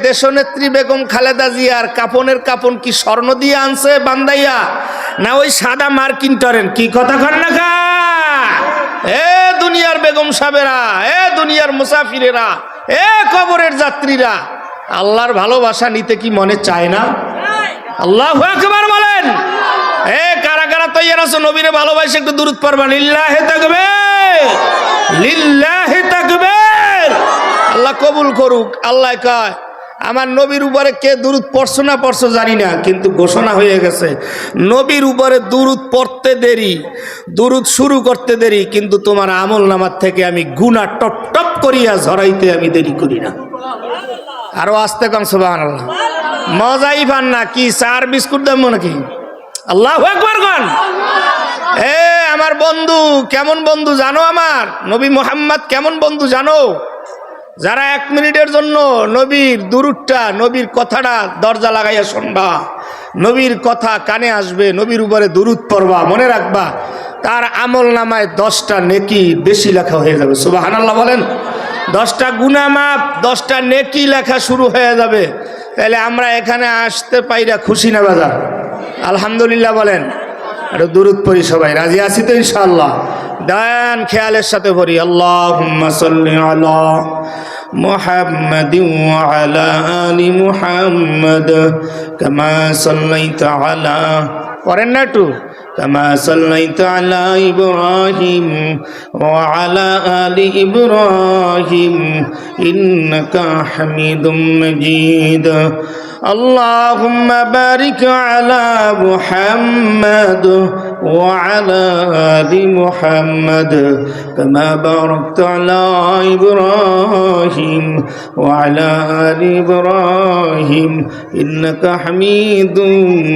দেশনেত্রী বেগম খালেদা জিয়ার কাপনের কাপন কি স্বর্ণ দিয়ে আনছে বান্দাইয়া, না ওই সাদা মার্কিন টরেন? কি কথা কন না কা? এ দুনিয়ার বেগম সাহেবেরা, এ দুনিয়ার মুসাফিরেরা, এ কবরের যাত্রীরা, আল্লাহর ভালোবাসা নিতে কি মনে চায় না? আল্লাহু আকবার বলেন। এ কারা কারা তৈয়ার আছো নবীরে ভালোবাসে একটু দুরূদ পড়বা? লিল্লাহি তাকবীর, লিল্লাহি তাকবীর। আল্লাহ কবুল করুক। আল্লাহ কয় আমার নবীর উপরে কে দুরূদ পড়ছো না পড়ছো জানি না, কিন্তু ঘোষণা হয়ে গেছে নবীর উপরে দুরূদ পড়তে দেরি, দুরূদ শুরু করতে দেরি, কিন্তু তোমার আমল নামার থেকে আমি গুনাহ টপ টপ করিয়া ঝরাইতে আমি দেরি করি না। আরো আস্তে কম সুবহানাল্লাহ। মজাই পান না কি? চার বিস্কুট দাম নাকি? আল্লাহু আকবার কোন। এ আমার বন্ধু, কেমন বন্ধু জানো? আমার নবী মুহাম্মদ কেমন বন্ধু জানো? যারা 1 মিনিটের জন্য নবীর দুরূদটা, নবীর কথাটা দরজা লাগাইয়া শুনবা, নবীর কথা কানে আসবে, নবীর উপরে দুরূদ পড়বা, মনে রাখবা তার আমল নামায় 10টা নেকি বেশি লেখা হয়ে যাবে। সুবহানাল্লাহ বলেন। 10টা গুনাহ মাফ, 10টা নেকি লেখা শুরু হয়ে যাবে। তাহলে আমরা এখানে আসতে পাইরা খুশি না বাজার? আলহামদুলিল্লাহ বলেন। একটু দুরূদ পড়ি সবাই, রাজি আছি তো ইনশাআল্লাহ? দেন খেয়ালের সাথে পড়ি। আল্লাহুম্মা সাল্লি আলা মুহাম্মাদিন ওয়া আলা আলি মুহাম্মাদ কামা সাল্লাইতা আলা, পড়েন না একটু? কামা সাল্লাইতা আলা ইব্রাহিম ওয়া আলা আলি ইব্রাহিম ইন্নাকা হামিদুম মাজিদ। আল্লাহুম্মা বারিক আলা মুহাম্মাদ ওয়া আলা আলি মুহাম্মাদ কামা বারাকতা আলা ইব্রাহিম ওয়া আলা আলি ইব্রাহিম ইন্নাকা হামিদুম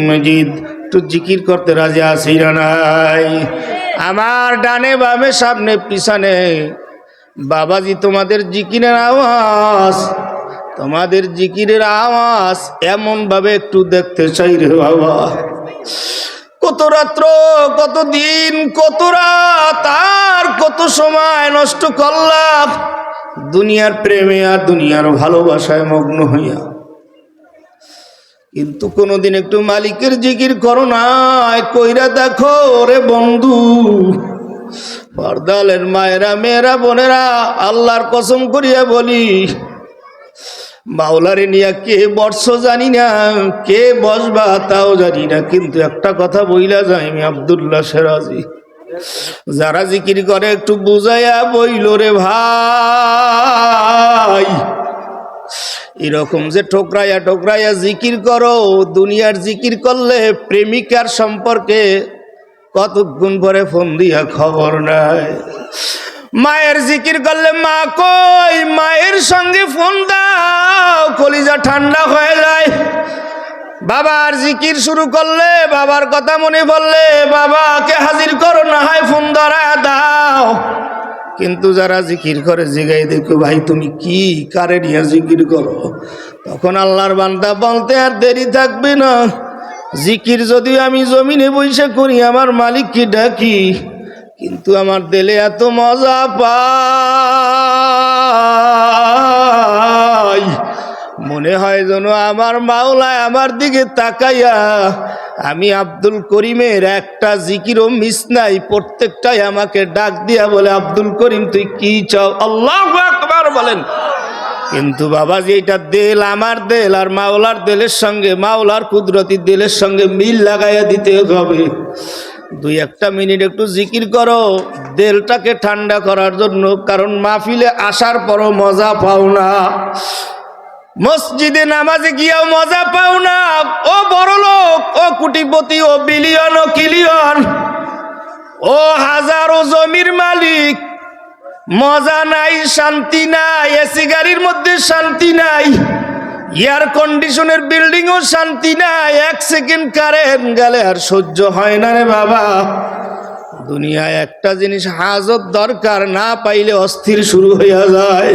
মাজিদ। তো জিকির করতে রাজি আছি না নাই? আমার ডানে বামে সামনে পিছনে বাবাজি তোমাদের জিকিরের আওয়াজ, তোমাদের জিকিরের আওয়াজ এমন ভাবে একটু দেখতে চাই রে বাবা। কত রাত্র, কত দিন, কত রাত আর কত সময় নষ্ট করলাম দুনিয়ার প্রেমে আর দুনিয়ার ভালোবাসায় মগ্ন হইয়া, কিন্তু কোনদিন একটু মালিকের জিকির করো না। কইরা দেখো রে বন্ধু, পর্দালের মায়েরা, মেয়েরা, বোনেরা, আল্লাহর কসম করিয়া বলি, মাওলারে নিয়া কে বর্ষ জানি না, কে বসবা তাও জানি না, কিন্তু একটা কথা বইলা যায়, আমি আব্দুল্লাহ সেরাজি, যারা জিকির করে একটু বুঝাইয়া বইল রে ভাই, এরকম যে ঠোকরাইয়া ঠোকরাইয়া জিকির করো, দুনিয়ার জিকির করলে প্রেমিকার সম্পর্কে কতক্ষণ পরে ফোন দিয়া খবর নাই। মায়ের জিকির করলে মা কই, মায়ের সঙ্গে ফোন দাও, কলিজা ঠান্ডা হয়ে যায়। বাবার জিকির শুরু করলে, বাবার কথা মনে পড়লে বাবাকে হাজির করো, না হয় ফোন ধরা দাও। কিন্তু যারা জিকির করে জিগাই দেখো, ভাই তুমি কি কারে নিয়ে জিকির করো? তখন আল্লাহর বান্দা বলতে আর দেরি থাকবে না, জিকির যদিও আমি জমিনে বসে করি, আমার মালিককে ডাকি, কিন্তু আমার দিলে এত মজা পাই, মনে হয় যেন আমার মাওলা আমার দিকে তাকাইয়া, আমি আব্দুল করিমের একটা জিকিরও মিস নাই, প্রত্যেকটাই আমাকে ডাক দিয়া বলে, আব্দুল করিম তুই কি চাও? আল্লাহু আকবার বলেন। কিন্তু বাবাজি এটা দিল, আমার দিল আর মাওলার দিলের সঙ্গে, মাওলার কুদরতি দিলের সঙ্গে মিল লাগাইয়া দিতে হবে। 2-1 মিনিট একটু জিকির করো দিলটাকে ঠান্ডা করার জন্য, কারণ মাহফিলে আসার পরও মজা পাও না, মসজিদে নামাজে গিয়েও মজা পাও না। ও বড় লোক, ও কোটিপতি, ও বিলিয়ন, ও কিলিয়ন, ও হাজারো জমির মালিক, মজা নাই, শান্তি নাই, এসি গাড়ির মধ্যে শান্তি নাই, এয়ার কন্ডিশনের বিল্ডিং ও শান্তি নাই, 1 সেকেন্ড কারেন্ট গেলে আর সহ্য হয় না রে বাবা। দুনিয়ায় একটা জিনিস হাজত দরকার, না পাইলে অস্থির শুরু হইয়া যায়।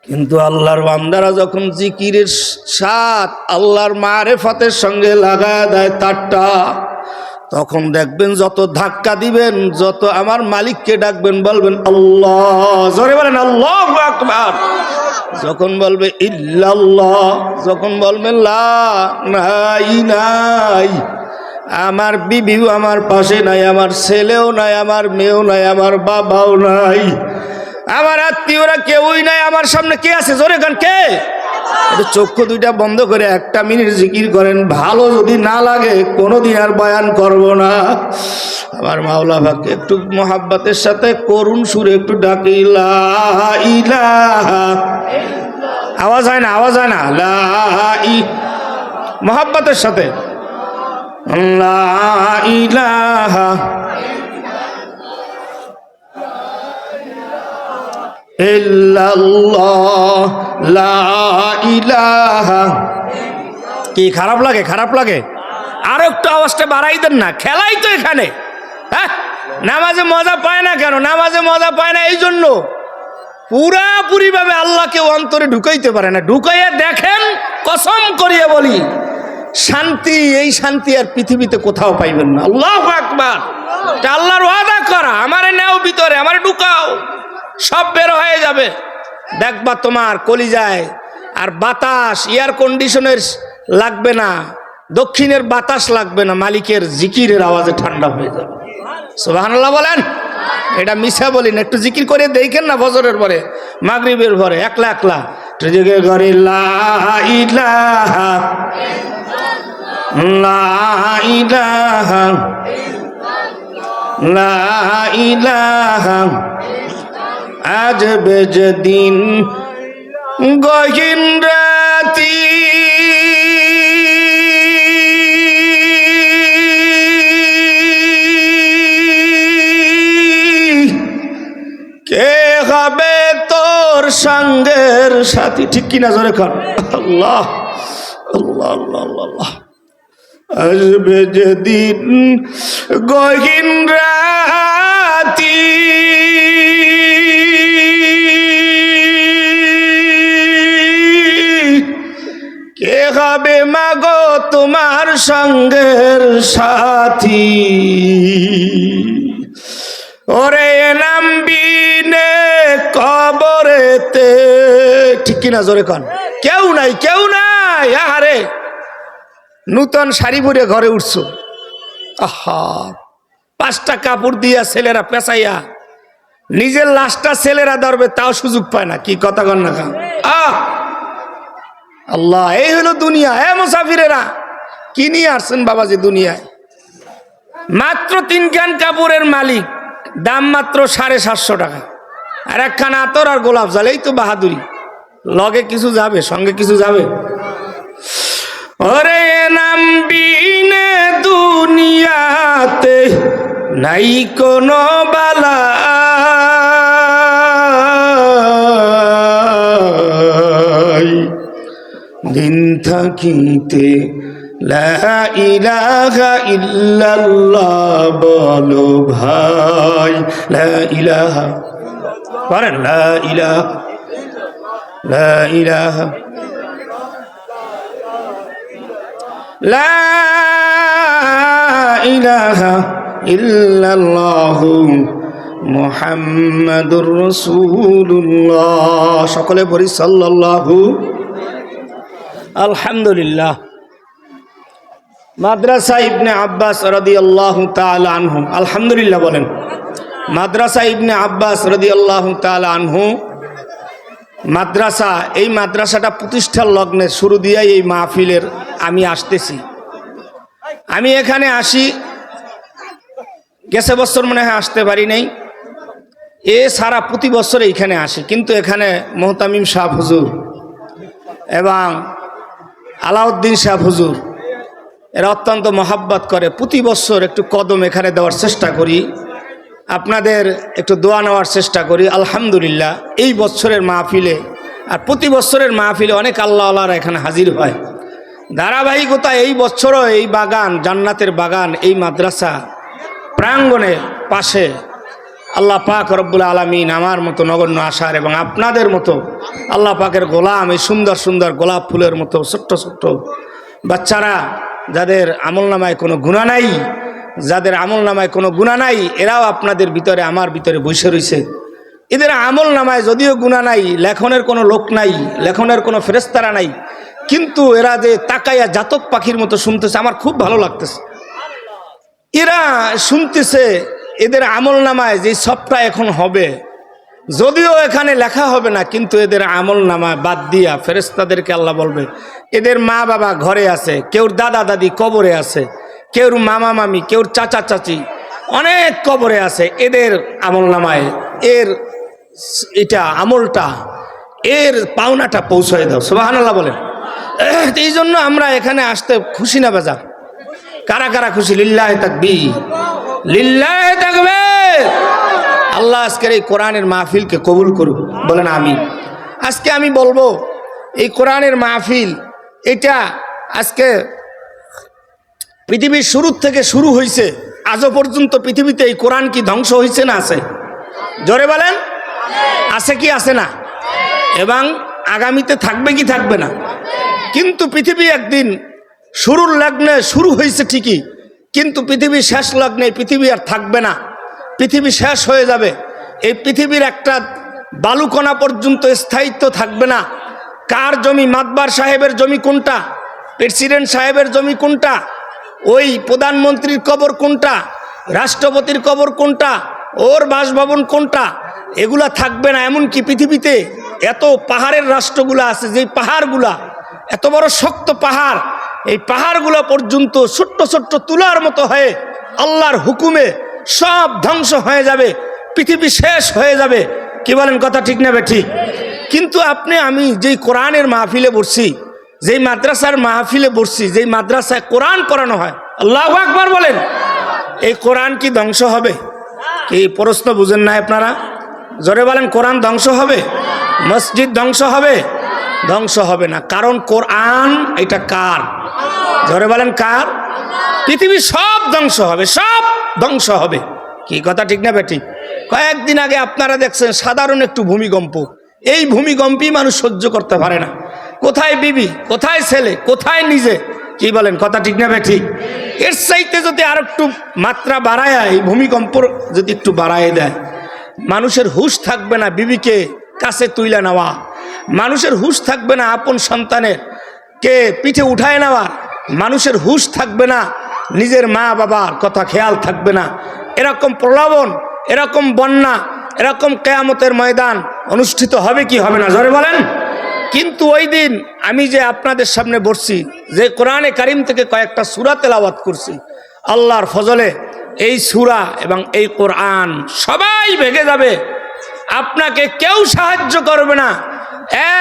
কিন্তু আল্লাহর বান্দারা যখন জিকিরের সাথ আল্লাহর মারেফাতের সঙ্গে লাগায় দেয় তারটা, তখন দেখবেন যত ধাক্কা দিবেন, যত আমার মালিককে ডাকবেন, বলবেন আল্লাহ, জোরে বলেন আল্লাহু আকবার। যখন বলবে ইল্লাল্লাহ, যখন বলবেন লা নাই নাই, আমার বিবিও আমার পাশে নাই, আমার ছেলেও নাই, আমার মেয়েও নাই, আমার বাবাও নাই, আমার আত্মীয়রা কেউই নাই, আমার সামনে কে আছে? জোরে গান কে? একটু চক্ষু দুইটা বন্ধ করে 1 মিনিট জিকির করেন। ভালো যদি না লাগে কোনোদিন আর বয়ান করব না। আমার মাওলা পাককে একটু মোহাব্বতের সাথে করুণ সুরে একটু ডাকি, লা ইলাহা, আওয়াজ হয় না, আওয়াজ হয় না, লা মোহাব্বতের সাথে, লা ইলাহা ইল্লাল্লাহ, লা ইলাহা। কি খারাপ লাগে? খারাপ লাগে? আর একটু আওয়াজটা বাড়াই দেন না, খেলাই তো এখানে। হ্যাঁ, নামাজে মজা পায় না কেন? নামাজে মজা পায় না এই জন্য পুরাপুরি ভাবে আল্লাহকে অন্তরে ঢুকাইতে পারে না। ঢুকাইয়া দেখেন, কসম করিয়া বলি, শান্তি, এই শান্তি আর পৃথিবীতে কোথাও পাইবেন না। আল্লাহু আকবার। এটা আল্লাহর ওয়াদা করা। আমারে নাও ভিতরে, আমারে ঢুকাও, সব বের হয়ে যাবে। দেখবা তোমার কলিজায় আর বাতাস, এয়ার কন্ডিশনের লাগবে না, দক্ষিণের বাতাস লাগবে না, মালিকের জিকিরের আওয়াজে ঠান্ডা হয়ে যাবে। সুবহানাল্লাহ বলেন। এটা মিছা বলি না, একটু জিকির করে দেখেন না, ফজরের পরে, মাগরিবের পরে, একলা একলা জিকির করে, লা ইলাহা লা ইলাহা লা ইলাহা। আজ বেজদিন গহীন রাতি, কে হবে তোর সঙ্গের সাথী? ঠিক কিনা জোরে কর। আল্লাহ আল্লাহ আল্লাহ আল্লাহ। আসবে যেদিন গহীন রাতি, কে হবে মাগো তোমার সঙ্গের সাথী? ওরে নামবি নে কবরেতে। ঠিক কিনা জোরে কন। কেউ নাই, কেউ নাই। আহারে, নূতন শাড়ি পরে ঘরে উঠছো, আহা, 5টা কাপড় দিয়া ছেলেরা পেঁচাইয়া নিজের লাশটা ছেলেরা ধরবে, তাও সুযোগ পায় না। কি কথা কন না খান? আল্লাহ, এই হলো দুনিয়া। মুসাফিরেরা কি নিয়ে আসছেন বাবাজি দুনিয়ায়? মাত্র 3 খান কাপড়ের মালিক, দাম মাত্র 750 টাকা, আর 1 খান আতর আর গোলাপ জল। এই তো বাহাদুরি। লগে কিছু যাবে, সঙ্গে কিছু যাবে? ওরে নামবি নে দুনিয়াতে নাই কোনো বালা, দিন থাকিতে লা ইলাহা ইল্লাল্লাহ বলো ভাই। লা ইলাহা বলেন, লা ইলাহা লা ইলাহা লা ইলাহা ইল্লাল্লাহু মুহাম্মাদুর রাসূলুল্লাহ। সকলে পড়ি সাল্লাল্লাহু। আলহামদুলিল্লাহ। মাদ্রাসা ইবনে আব্বাস রাদিয়াল্লাহু তাআলা আনহু, আলহামদুলিল্লাহ বলেন। মাদ্রাসা ইবনে আব্বাস রাদিয়াল্লাহু তাআলা আনহু মাদ্রাসা, এই মাদ্রাসাটা প্রতিষ্ঠার লগ্নে শুরু দিয়ে এই মাহফিলের আমি আসতেছি। আমি এখানে আসি, গেছে বছর মনে হয় আসতে পারি নাই, এ সারা প্রতি বছর এইখানে আসি। কিন্তু এখানে মোহতামিম সাহেব হুজুর এবং আলাউদ্দিন সাহেব হুজুর এরা অত্যন্ত মহাব্বত করে। প্রতি বছর একটু কদম এখানে দেওয়ার চেষ্টা করি, আপনাদের একটু দোয়া নেওয়ার চেষ্টা করি। আলহামদুলিল্লাহ, এই বছরের মাহফিলে আর প্রতি বছরের মাহফিলে অনেক আল্লাহ আল্লাহরা এখানে হাজির হয়। ধারাবাহিকতা এই বছরও এই বাগান, জান্নাতের বাগান, এই মাদ্রাসা প্রাঙ্গণের পাশে আল্লাহ পাক রব্বুল আলামিন আমার মতো নগণ্য আশার এবং আপনাদের মতো আল্লাহ পাকের গোলাম, এই সুন্দর সুন্দর গোলাপ ফুলের মতো ছোট্ট ছোট্ট বাচ্চারা, যাদের আমলনামায় কোনো গুনাহ নাই, যাদের আমলনামায় কোনো গুনাহ নাই, এরাও আপনাদের ভিতরে আমার ভিতরে বসে রয়েছে। এদের আমল নামায় যদিও গুনাহ নাই, লেখনের কোনো লোক নাই, লেখনের কোনো ফেরেশতারা নাই, কিন্তু এরা যে তাকাইয়া জাতক পাখির মতো শুনতেছে, আমার খুব ভালো লাগতেছে। এরা শুনতেছে এদের আমল নামায় যে সবটা এখন হবে, যদিও এখানে লেখা হবে না, কিন্তু এদের আমল নামায় বাদ দিয়া ফেরেশতাদেরকে আল্লাহ বলবে এদের মা বাবা ঘরে আছে, কেউর দাদা দাদি কবরে আছে, কেউর মামা মামি, কেউর চাচা চাচি অনেক কবরে আছে, এদের আমল নামায় এর এটা আমলটা এর পাওনাটা পৌঁছায় দাও। সুবহানাল্লাহ বলেন। এই জন্য আমরা এখানে আসতে খুশি না বেজার? কারা কারা খুশি? লিল্লাহি তাকবীর, লিল্লাহি তাকবীর। আল্লাহ আজকের এই কোরআনের মাহফিলকে কবুল করুক, বলেন আমিন। আজকে আমি বলবো এই কোরআনের মাহফিল এটা আজকে পৃথিবীর শুরু থেকে শুরু হয়েছে, আজও পর্যন্ত পৃথিবীতে এই কোরআন কি ধ্বংস হয়েছে না আছে? জোরে বলেন, আছে কি আছে না? এবং আগামীতে থাকবে কি থাকবে না? কিন্তু পৃথিবী একদিন শুরুর লগ্নে শুরু হয়েছে ঠিকই, কিন্তু পৃথিবী শেষ লগ্নে পৃথিবী আর থাকবে না, পৃথিবী শেষ হয়ে যাবে। এই পৃথিবীর একটা বালুকণা পর্যন্ত স্থায়িত্ব থাকবে না। কার জমি? মাতবার সাহেবের জমি কোনটা? প্রেসিডেন্ট সাহেবের জমি কোনটা? ওই প্রধানমন্ত্রীর কবর কোনটা? রাষ্ট্রপতির কবর কোনটা? ওর বাসভবন কোনটা? এগুলা থাকবে না। এমনকি পৃথিবীতে এত পাহাড়ের রাষ্ট্রগুলো আছে, যেই পাহাড়গুলা এত বড় শক্ত পাহাড়, এই পাহাড়গুলো পর্যন্ত ছোট্ট ছোট্ট তুলার মতো হয়ে আল্লাহর হুকুমে সব ধ্বংস হয়ে যাবে, পৃথিবী শেষ হয়ে যাবে। কি বলেন, কথা ঠিক না ঠিক? কিন্তু আপনি আমি যেই কোরআনের মাহফিলে বসছি, যেই মাদ্রাসার মাহফিলে বসছি, যেই মাদ্রাসায় কোরআন পড়ানো হয়, আল্লাহু আকবার বলেন, এই কোরআন কি ধ্বংস হবে? কি প্রশ্ন বুঝেন না আপনারা? জোরে বলেন, কোরআন ধ্বংস হবে? মসজিদ ধ্বংস হবে? ধ্বংস হবে না। কারণ কোরআন এটা কার? জোরে বলেন, কার? পৃথিবী সব ধ্বংস হবে, সব ধ্বংস হবে। কি কথা ঠিক না বেঠিক? কয়েকদিন আগে আপনারা দেখছেন সাধারণ একটু ভূমিকম্প, এই ভূমিকম্পই মানুষ সহ্য করতে পারে না। কোথায় বিবি, কোথায় ছেলে, কোথায় নিজে? কি বলেন, কথা ঠিক না বেঠিক? এর চাইতে যদি আর একটু মাত্রা বাড়ায়, এই ভূমিকম্প যদি একটু বাড়ায় দেয়, মানুষের হুঁশ থাকবে না বিবিকে কাছে তুইলা নেওয়া, মানুষের হুঁশ থাকবে না আপন সন্তানের কে পিঠে উঠায় নেওয়া, মানুষের হুঁশ থাকবে না, নিজের মা বাবার কথা খেয়াল থাকবে না। এরকম প্রলোভন, এরকম বন্যা, এরকম কিয়ামতের ময়দান অনুষ্ঠিত হবে কি হবে না? জোরে বলেন। কিন্তু ওই দিন আমি যে আপনাদের সামনে বসছি, যে কোরআনে কারিম থেকে কয়েকটা সূরা তেলাওয়াত করছি, আল্লাহর ফজলে এই সূরা এবং এই কোরআন সবাই ভেঙে যাবে, আপনাকে কেউ সাহায্য করবে না।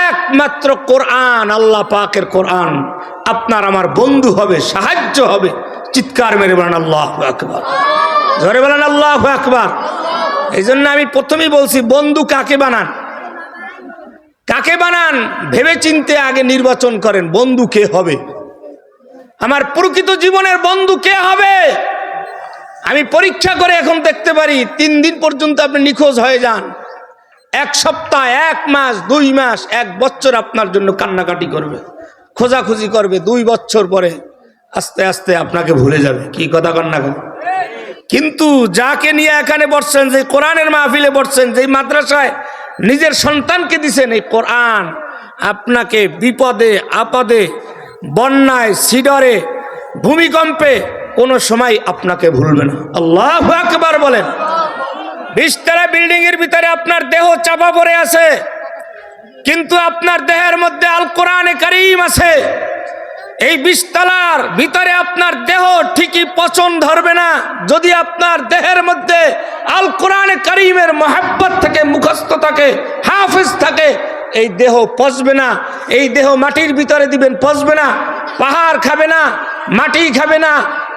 একমাত্র কোরআন, আল্লাহ পাকের কোরআন আপনার আমার বন্ধু হবে, সাহায্য হবে। চিৎকার মেরে বলেন আল্লাহু আকবার, জোরে বলেন আল্লাহু আকবার। এই জন্য আমি প্রথমেই বলছি, বন্ধু কাকে বানান? কাকে বানান ভেবে চিনতে আগে নির্বাচন করেন, বন্ধু কে হবে, আমার প্রকৃত জীবনের বন্ধু কে হবে। আমি পরীক্ষা করে এখন দেখতে পারি 3 দিন পর্যন্ত আপনি নিখোঁজ হয়ে যান, 1 সপ্তাহ, 1 মাস, 2 মাস, 1 বছর আপনার জন্য কান্নাকাটি করবে, খোঁজাখুঁজি করবে, 2 বছর পরে আস্তে আস্তে আপনাকে ভুলে যাবে। কি কথা কন্যা? কিন্তু যাকে নিয়ে এখানে বসছেন, যে কোরআনের মাহফিলে বসছেন, যে মাদ্রাসায় নিজের সন্তানকে দিছেন, এই কোরআন আপনাকে বিপদে আপদে, বন্যায়, সিডরে, ভূমিকম্পে কোনো সময় আপনাকে ভুলবে না। আল্লাহু আকবার বলেন। 20 তলা বিল্ডিং এর ভিতরে আপনার দেহ চাপা পড়ে আছে, কিন্তু আপনার দেহের মধ্যে আল কোরআনে কারীম আছে। এই 20 তলার ভিতরে আপনার দেহ ঠিকই পচন ধরবে না যদি আপনার দেহের মধ্যে আল কোরআনে কারীমের মহব্বত থেকে, মুখস্থ থাকে, হাফেজ থাকে। এই দেহ পচবে না, এই দেহ মাটির ভিতরে দিবেন, পচবে না, পাহাড় খাবে না, মাটি খাবে না,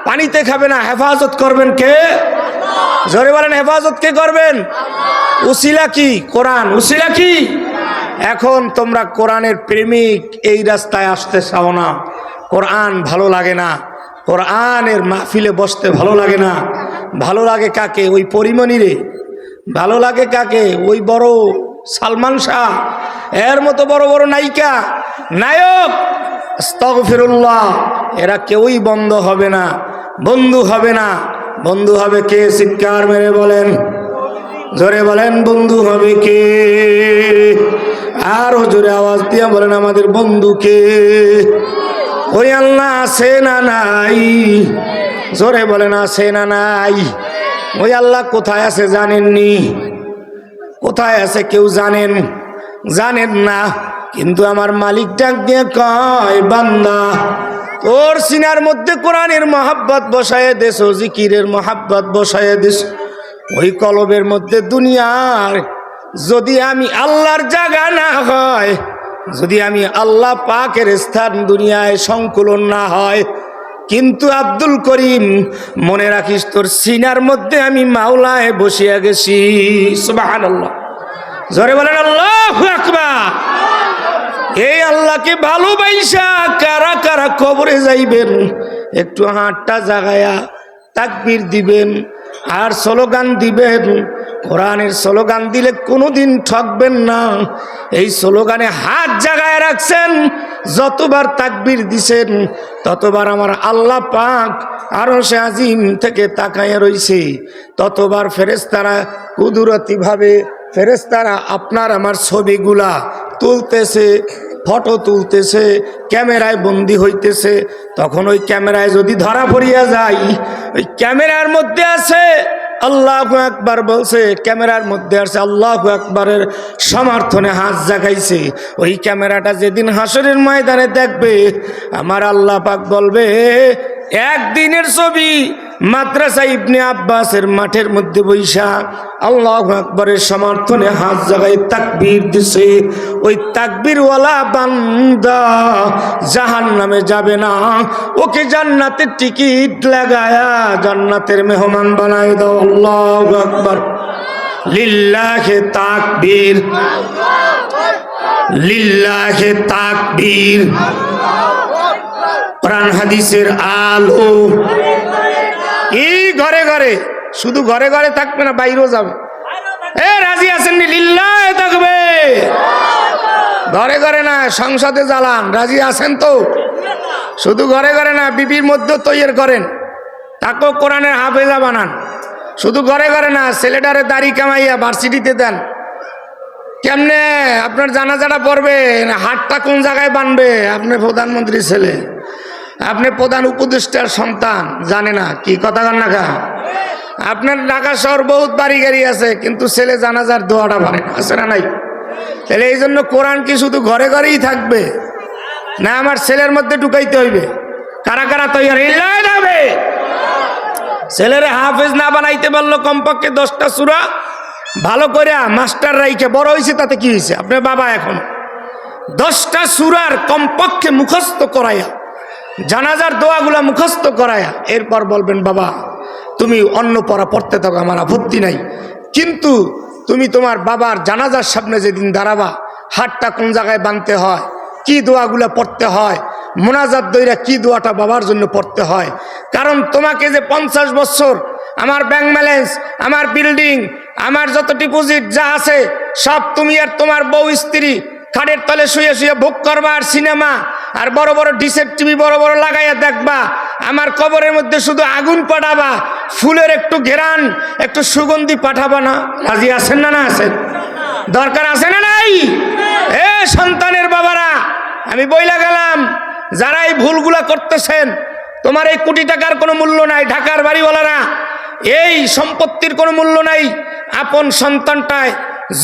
পানিতে খাবে না। হেফাজত করবেন কে? জোরে বলেন, হেফাজত কে করবেন? উসিলা কি? কোরআন। উসিলা কি? এখন তোমরা কোরআনের প্রেমিক, এই রাস্তায় আসতে চাও না, কোরআন ভালো লাগে না, কোরআনের মাহফিলে বসতে ভালো লাগে না। ভালো লাগে কাকে? ওই পরিমণিরে। ভালো লাগে কাকে? ওই বড় সালমান শাহ, এর মতো বড় বড় নায়িকা, নায়ক, আস্তাগফিরুল্লাহ, এরা কেউই বন্ধ হবে না, বন্ধু হবে না। বন্ধু হবে কে? চিৎকার মেরে বলেন। জোরে বলেন বন্ধু হবে কে? আরো জোরে আওয়াজ দিয়ে বলেন আমাদের বন্ধুকে। ওই আল্লাহ আছে না নাই? জোরে বলেন আছে না নাই? ওই আল্লাহ কোথায় আছে জানেননি? কোথায় আছে কেউ জানেন? জানেন না। কিন্তু আমার মালিক ডাক দিয়ে কয়, বান্দা তোর সিনার মধ্যে কোরআনের মহাব্বত বসায় দেশ, জিকিরের মহাব্বত বসায় দেশ। ওই কলবের মধ্যে দুনিয়ার যদি আমি আল্লাহর জায়গা না হয়, যদি আমি আল্লাহ পাকের স্থান দুনিয়ায় সংকুলন না হয়, কিন্তু আব্দুল করিম মনে রাখিস তোর সিনার মধ্যে আমি মাওলায় বসিয়া গেছি। সুবহানাল্লাহ। জোরে বলেন আল্লাহু আকবার। এই আল্লাহকে ভালোবাসা কারা কারা কবরে যাইবেন, একটু হাতটা জাগায়া তাকবীর দিবেন আর স্লোগান দিবেন। কোরআনের স্লোগান দিলে কোনোদিন ঠকবেন না। এই স্লোগানে হাত জাগায় রাখছেন, যতবার তাকবীর দিছেন ততবার আমার আল্লাহ পাক আরশে আজিম থেকে তাকায়া রইছে, ততবার ফেরেশতারা কুদরতিভাবে ফেরেশতারা আপনার আমার ছবিগুলা তুলতেছে, ফটো তুলতেছে, ক্যামেরায় বন্দি হইতেছে। তখন ওই ক্যামেরায় যদি ধরা পড়িয়া যায়, ওই ক্যামেরার মধ্যে আছে আল্লাহু আকবার বলছে, ক্যামেরার মধ্যে আছে আল্লাহু আকবারের সমর্থনে হাত জাগাইছে। ওই ক্যামেরাটা যেদিন হাসরের ময়দানে দেখবে, আমার আল্লাহ পাক বলবে, একদিনের ছবি মাদ্রাসা ইবনে আব্বাসের মাঠের মধ্যে বৈশা আল্লাহু আকবারের সমর্থনে হাত জাগায় তাকবীর দিছে। ওই তাকবীরওয়ালা বান্দা জাহান্নামে যাবে না, ওকে জান্নাতের টিকিট লাগায়া জান্নাতের মেহমান বানায় দাও। আল্লাহু আকবার। লিল্লাহি তাকবীর, লিল্লাহি তাকবীর। কোরআন হাদিসের আলো কি ঘরে ঘরে, শুধু ঘরে ঘরে থাকবে না, বাইরেও যাবে। রাজি আছেন লিল্লাহি তাকবীর? ঘরে ঘরে না, সংসদে জ্বালান। রাজি আছেন তো? শুধু ঘরে ঘরে না, বিবির মধ্যে তৈরি করেন, তাকেও কোরআনের হাফেজা বানান। শুধু ঘরে ঘরে না, ছেলেটারে দাড়ি কামাইয়া ভার্সিটিতে দেন। কেমনে আপনার জানাজাটা পড়বে, হাতটা কোন জায়গায় বানবে? আপনি প্রধানমন্ত্রীর ছেলে, আপনি প্রধান উপদেষ্টার সন্তান, জানে না কি কথা কন না কা? আপনার ঢাকা শহর বহুত বাড়ি গাড়ি আছে, কিন্তু ছেলে জানাজার দোয়াটা পারে না, আছে না নাই? তাহলে এই জন্য কোরআন কি শুধু ঘরে ঘরেই থাকবে না, আমার ছেলের মধ্যে ঢুকাইতে হইবে? কারা কারা তৈরি যাবে? ছেলেরে হাফেজ না বানাইতে পারলো কমপক্ষে 10টা সূরা ভালো করে মাস্টার রাইকে, বড় হয়েছে তাতে কি হয়েছে, আপনার বাবা এখন 10টা সূরার কমপক্ষে মুখস্থ করাইয়া, জানাজার দোয়াগুলা মুখস্থ করায়া, এরপর বলবেন বাবা তুমি অন্য পড়া পড়তে থাকো, আমার আপত্তি নাই, কিন্তু তুমি তোমার বাবার জানাজার সামনে যেদিন দাঁড়াবা, হাতটা কোন জায়গায় বাঁধতে হয়, কি দোয়াগুলা পড়তে হয়, মোনাজাত দইরা কি দোয়াটা বাবার জন্য পড়তে হয়। কারণ তোমাকে যে 50 বছর আমার ব্যাংক ব্যালেন্স, আমার বিল্ডিং, আমার যত ডিপোজিট যা আছে সব তুমি আর তোমার বউ স্ত্রী খাটের তলে শুয়ে শুয়ে ভোগ করবা, আর সিনেমা আর বড় বড় ডিসের টিভি বড় বড় লাগাইয়া দেখবা। আমার কবরের মধ্যে শুধু আগুন পাঠাবা, ফুলের একটু ঘেরান, একটু সুগন্ধি পাঠাবা না। রাজি আছেন না? না আছেন? দরকার আছে না নাই? এ সন্তানের বাবারা, আমি বইলা গেলাম, যারা এই ভুলগুলা করতেছেন, তোমার এই কোটি টাকার কোনো মূল্য নাই, ঢাকার বাড়িওয়ালারা, এই সম্পত্তির কোনো মূল্য নাই। আপন সন্তানটায়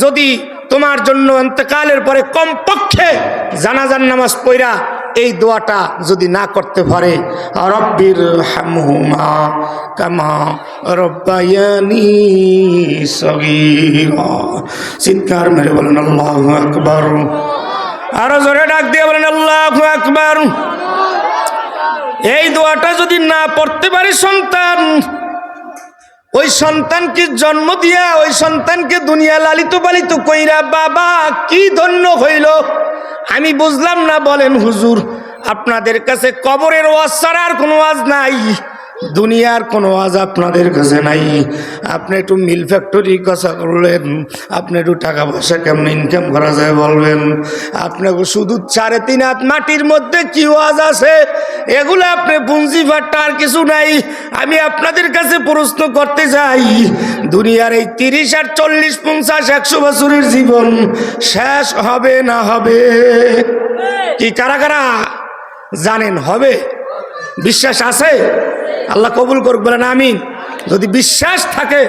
যদি তোমার জন্য ইন্তেকালের পরে কমপক্ষে জানাজার নামাজ পড়া এই দোয়াটা যদি না করতে পারে, রব্বির হামহুমা কামা রব্বায়ানি সগীরা, চিৎকার মেরে বলেন আল্লাহু আকবার। আরো জোরে ডাক দিয়ে বলেন আল্লাহু আকবার। এই দোয়াটা যদি না পড়তে পারে সন্তান, ওই সন্তানকে জন্ম দিয়া, ওই সন্তানকে দুনিয়া লালিত পালিত কইরা বাবা কি ধন্য হইল, আমি বুঝলাম না। বলেন হুজুর, আপনাদের কাছে কবরের ওয়াজ ছাড়া আর কোনো ওয়াজ নাই? দুনিয়ার কোনো ওয়াজ আপনাদের কাছে নাই। আপনি একটু মিল ফ্যাক্টরি কথা করলেন, আপনি একটু টাকা পয়সা কেমন ইনকাম করা যায় বলবেন, আপনাকে শুধু 3.5 হাত মাটির মধ্যে কি ওয়াজ আছে এগুলো আপনি পুঁজি ফাট্টা আর কিছু নাই। আমি আপনাদের কাছে প্রশ্ন করতে চাই, দুনিয়ার এই 30 আর 40 50 100 বছরের জীবন শেষ হবে না হবে? কি কারা কারা জানেন হবে? বিশ্বাস আছে? আল্লাহ কবুল করুক, বলেন আমিন। যদি বিশ্বাস থাকে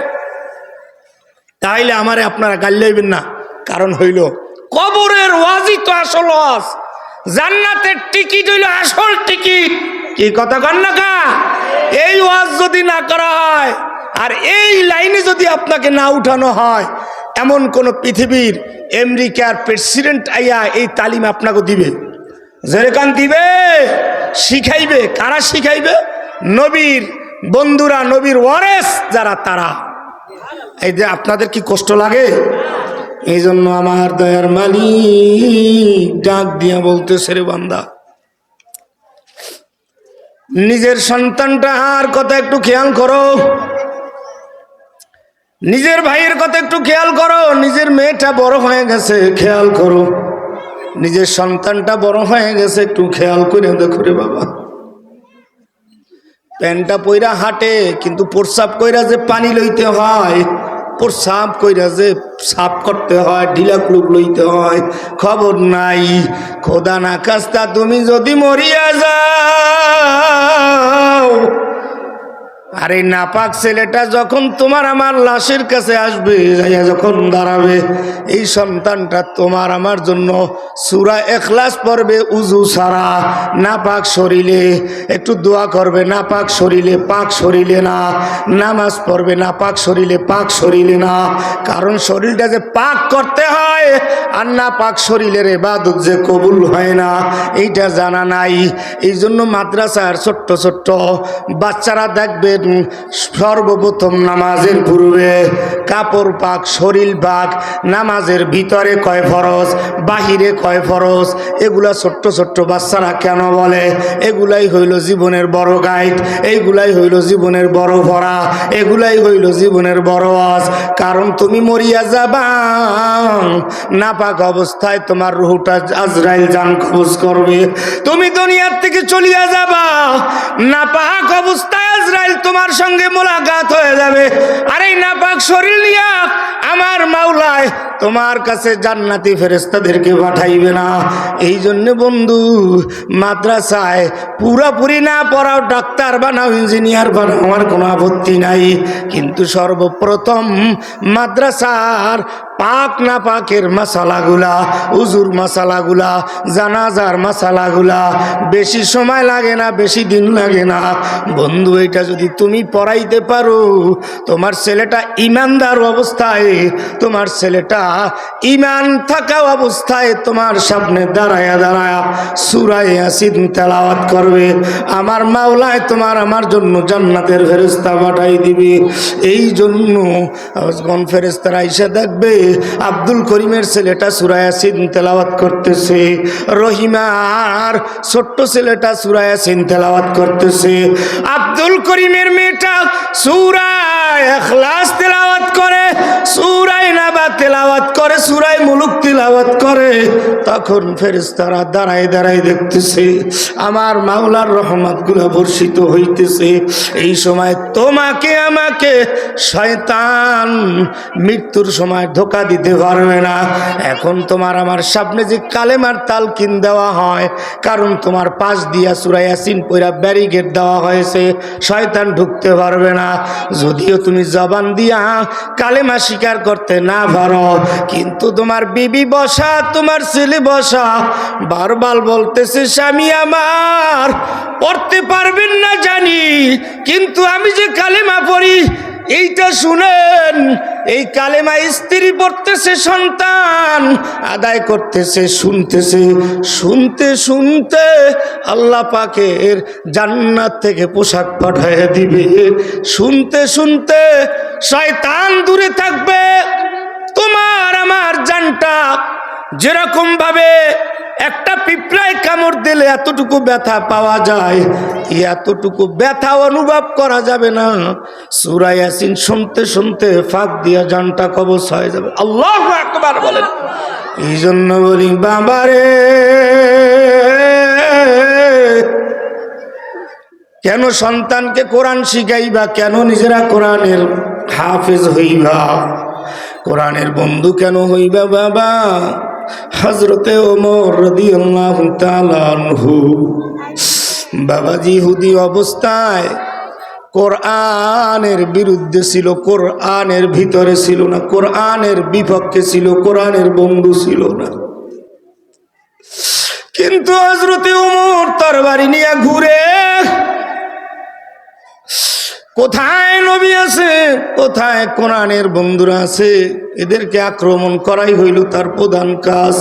তাইলে আমারে আপনারা গাল লইবেন না। কারণ হইল কবরের ওয়াজই তো আসল ওয়াজ, জান্নাতের টিকিট হইল আসল টিকিট। কি কথা কন না কা? এই ওয়াজ যদি না করা হয় আর এই লাইনে যদি আপনাকে না উঠানো হয়, এমন কোন পৃথিবীর আমেরিকার প্রেসিডেন্ট আইয়া এই তালিম আপনাকে দিবে? যেরকম দিবে, শিখাইবে। কারা শিখাইবে? নবীর বন্ধুরা, নবীর ওয়ারেস যারা, তারা। এই যে আপনাদের কি কষ্ট লাগে? এই জন্য আমার দয়ার মালিক ডাক দিয়া বলতেছে, রে বান্দা, নিজের সন্তানটা আর কথা একটু খেয়াল করো, নিজের ভাইয়ের কথা একটু খেয়াল করো, নিজের মেয়েটা বড় হয়ে গেছে খেয়াল করো, নিজের সন্তানটা বড় হয়ে গেছে একটু খেয়াল করে দেখো রে বাবা। প্যান্টটা পইরা হাঁটে কিন্তু প্রস্রাব কইরা যে পানি লইতে হয়, প্রস্রাব কইরা যে সাফ করতে হয়, ঢিলা ক্লুব লইতে হয়, খবর নাই। খোদা না খাস্তা তুমি যদি মরিয়া যাও, আর এই নাপাক ছেলেটা যখন তোমার আমার লাশের কাছে আসবে, যখন দাঁড়াবে, এই সন্তানটা তোমার আমার জন্য সূরা ইখলাস পড়বে উযু ছাড়া, নাপাক শরীরে একটু দোয়া করবে, নাপাক শরীরে পাক শরীরে না, নামাজ পড়বে নাপাক শরীরে পাক শরীরে না। কারণ শরীরটা যে পাক করতে হয় আর নাপাক শরীরের ইবাদত যে কবুল হয় না, এইটা জানা নাই। এই জন্য মাদ্রাসার ছোট্ট ছোট্ট বাচ্চারা দেখবেন সর্বপ্রথম নামাজের পূর্বে কাপড় পাক, শরীর পাক, নামাজের ভিতরে কয় ফরজ, বাহিরে কয় ফরজ, এগুলা ছোট্ট ছোট্ট বাচ্চারা কেন বলে? এগুলাই হইল জীবনের বড় গাইড, এইগুলাই হইল জীবনের বড় ভরা, এগুলাই হইল জীবনের বড় ওয়াজ। কারণ তুমি মরিয়া যাবা, নাপাক অবস্থায় তোমার রূহটা আজরাইল জান কবজ করবে। তুমি দুনিয়ার থেকে চলিয়া যাবা, নাপাক অবস্থায় আজরাইল তোমার সঙ্গে মোলাকাত হয়ে যাবে। আর এই নাপাক শরীর নিয়া আমার মাওলায় তোমার কাছে জান্নাতি ফেরেশতাদেরকে পাঠাইবে না। এই জন্য বন্ধু, মাদ্রাসায় পুরাপুরি না পড়াও, ডাক্তার বানাও, ইঞ্জিনিয়ার বানাও, আমার কোনো আপত্তি নাই। কিন্তু সর্বপ্রথম মাদ্রাসার পাক না পাকের মশালাগুলা, উজুর মশালাগুলা, জানাজার মশালাগুলা বেশি সময় লাগে না, বেশি দিন লাগে না। বন্ধু, এটা যদি তুমি পড়াইতে পারো, তোমার ছেলেটা ইমানদার অবস্থায়, তোমার ছেলেটা ইমান থাকা অবস্থায় তোমার সামনে দাঁড়ায়া দাঁড়ায়া সূরা ইয়াসিন তেলাওয়াত করবে, আমার মাওলায় তোমার আমার জন্য জান্নাতের ফেরেশতা পাঠাই দিবে। এই জন্য কোন ফেরেশতারা এসে দেখবে আব্দুল করিমের ছেলেটা সূরা ইয়াসিন তেলাওয়াত করতেছে, রহিমার ছোট্ট ছেলেটা সূরা ইয়াসিন তেলাওয়াত করতেছে, আব্দুল করিমের মেয়েটা সূরা ইখলাস তেলাওয়াত করে, সূরা নাবা তেলাওয়াত করে, সূরা মুলুক তেলাওয়াত করে, তখন ফেরেশতারা দাঁড়ায় দাঁড়ায় দেখতেছে আমার মাওলার রহমতগুলো বর্ষিত হইতেছে। এই সময় তোমাকে আমাকে শয়তান মৃত্যুর সময় ধোঁকা দিতে পারবে না। এখন তোমার আমার সামনে যে কালেমার তালকিন দেওয়া হয়, কারণ তোমার পাশ দিয়া সূরা ইয়াসিন পড়া ব্যারিকেড দেওয়া হয়েছে, শয়তান ঢুকতে পারবে না। যদিও তুমি জবান দিয়া কালেমা স্বীকার করতে না পারো, কিন্তু তোমার বিবি বসা, তোমার ছেলে বসা বারবার বলতেছে, স্বামী আমার পড়তে পারবেন না জানি, কিন্তু আমি যে কালেমা পড়ি এইটা শুনেন। এই কালেমা স্ত্রী পড়তেছে, সন্তান আদায় করতেছে, শুনতেছে, শুনতে শুনতে আল্লাহ পাকের জান্নাত থেকে পোশাক পাঠিয়ে দিবে। শুনতে শুনতে শয়তান দূরে থাকবে, তোমার আমার জানটা যেরকম ভাবে একটা পিঁপড়ায় কামড় দিলে এতটুকু ব্যথা পাওয়া যায়, এতটুকু ব্যথা অনুভব করা যাবে না। সূরা ইয়াসিন শুনতে শুনতে ফাঁক দিয়া জানটা কবজ হয়ে যাবে। আল্লাহু আকবার বলেন। এই জন্য বলি বাবারে, কেন সন্তানকে কোরআন শিখাইবা? কেন নিজেরা কোরআনের হাফেজ হইবা? কোরআনের বন্ধু কেন হইবা বাবা? হযরতে ওমর রাদিয়াল্লাহু তাআলা আনহু বাবাজি ইহুদি অবস্থায় কোরআনের বিরুদ্ধে ছিল, কোরআনের ভিতরে ছিল না, কোরআনের বিপক্ষে ছিল, কোরআনের বন্ধু ছিল না। কিন্তু হযরতে ওমর তরবারি নিয়ে ঘুরে, কোথায় নবী আছে, কোথায় কোরআনের বন্ধুরা আছে, এদেরকে আক্রমণ করাই হইল তার প্রধান কাজ।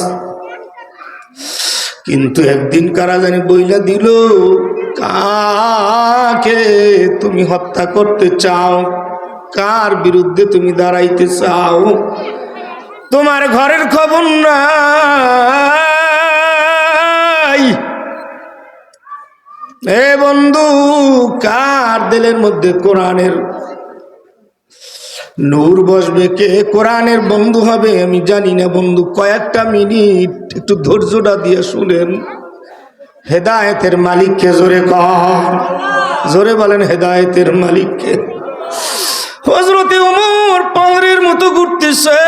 কিন্তু একদিন কারা জানি বইলা দিল, কাকে তুমি হত্যা করতে চাও, কার বিরুদ্ধে তুমি দাঁড়াইতে চাও, তোমার ঘরের খবর নাই। এ বন্ধু, কার দিলের মধ্যে কোরআনের নূর বসবে, কে কোরআনের বন্ধু হবে আমি জানি না বন্ধু। কয়েকটা মিনিট একটু ধৈর্যটা দিয়ে শুনেন। হেদায়েতের মালিককে জোরে কর, জোরে বলেন হেদায়েতের মালিককে। হযরতে ওমর পাহাড়ের মতো ঘুরতেছে,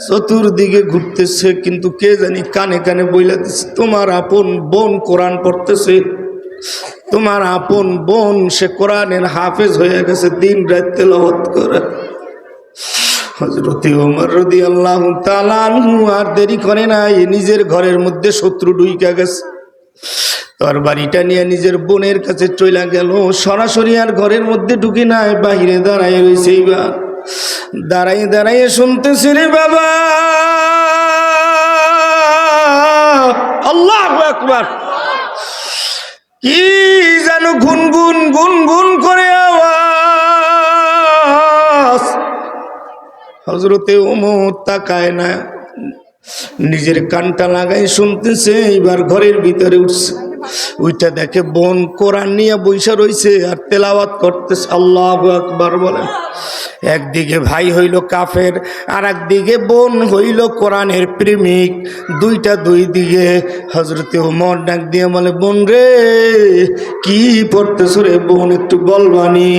চতুর্দিকে ঘুরতেছে, কিন্তু কে জানি কানে কানে বইলা দিচ্ছে, তোমার আপন বোন কোরআন পড়তেছে, তোমার আপন বোন সে কোরআনের হাফেজ হয়ে গেছে, দিন রাত তেলাওয়াত করে। হযরতে ওমর রাদিয়াল্লাহু তাআলা আনহু আর দেরি করে নাই, নিজের ঘরের মধ্যে শত্রু ঢুইকা গেছে, তরবারিটা নিয়ে নিজের বোনের কাছে চইলা গেল। সরাসরি আর ঘরের মধ্যে ঢুকে নাই, বাহিরে দাঁড়ায় রয়েছে। এইবার দাঁড়াইয়ে দাঁড়াইয়ে শুনতেছে, রে বাবা, আল্লাহু আকবার, কি যেন গুনগুন গুনগুন করে আওয়াজ। হযরতে ওমর তাকায় না, নিজের কানটা লাগাই শুনতেছে। এইবার ঘরের ভিতরে উঠছে, ওইটা দেখে বোন কোরআন নিয়ে বইসা রইছে আর তেলাওয়াত করতেছে। আল্লাহু আকবার বলেন। একদিকে ভাই হইল কাফের, আর একদিকে বোন হইল কোরআনের প্রেমিক, দুইটা দুই দিকে। হযরতে ওমর ডাক দিয়ে বলে, বোন রে, কি পড়তেছ রে বোন, একটু বলবানি?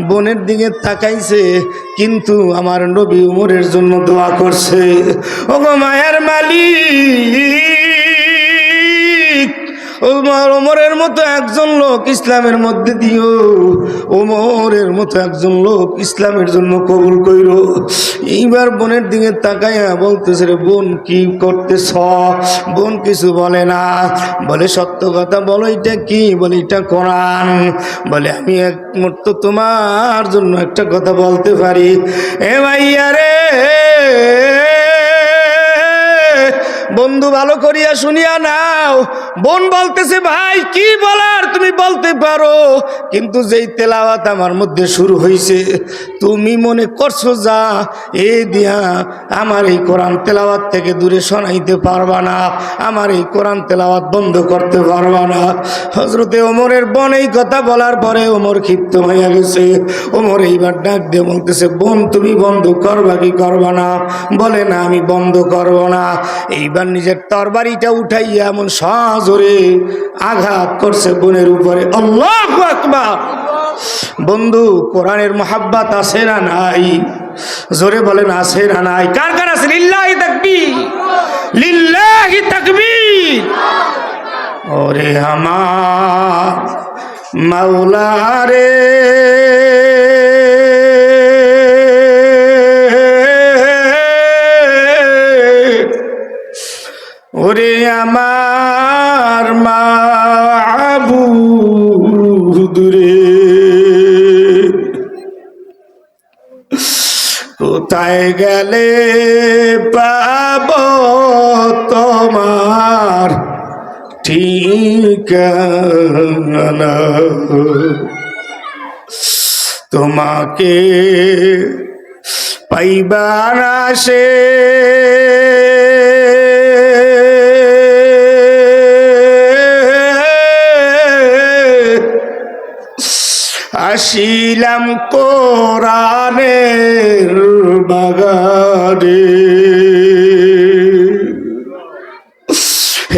বোনের দিকে তাকাইছে, কিন্তু আমার নবী ওমরের জন্য দোয়া করছে। ওগো মায়ার মালিক, ওমরের মতো একজন লোক ইসলামের মধ্যে দিও, ওমরের মতো একজন লোক ইসলামের জন্য কবুল কইরো। এইবার বোনের দিকে তাকাইয়া বলতেছে, রে বোন কি করতেছ? বোন কিছু বলে না, বলে সত্য কথা বলো, এটা কি? বলে এটা কোরআন। বলে আমি এক মুহূর্ত তোমার জন্য একটা কথা বলতে পারি। এ ভাইয়া রে, বন্ধু ভালো করিয়া শুনিয়া নাও। বোন বলতেছে, ভাই কি বলার তুমি বলতে পারো, কিন্তু যেই তেলাওয়াত আমার মধ্যে শুরু হয়েছে, তুমি মনে করছো যা এ দিয়া আমার এই কোরআন তেলাওয়াত থেকে দূরে সরাইতে পারবা না, আমার এই কোরআন তেলাওয়াত বন্ধ করতে পারবা না। হযরতে ওমরের বোন এই কথা বলার পরে ওমর ক্ষিপ্ত হয়ে গেছে। ওমর এইবার ডাক দিয়ে বলতেছে, বোন তুমি বন্ধ করবা কি করবা না? বলে না, আমি বন্ধ করব না। এইবার নিজের তরবারিটা উঠাইয়া এমন সজোরে আঘাত করছে বোনের উপরে। আল্লাহু আকবার। বন্ধু, কোরআনের মোহাব্বত আছে না নাই? জোরে বলেন আছে না নাই? কার কার আছে? লিল্লাহি তাকবীর, লিল্লাহি তাকবীর। ওরে আমার মাওলা রে, ওরে আমার মাবুদ রে, কোথায় গেলে পাব তোমার ঠিকানা? তোমাকে পাইবার আসে আসিলাম কোরআনের বাগানে,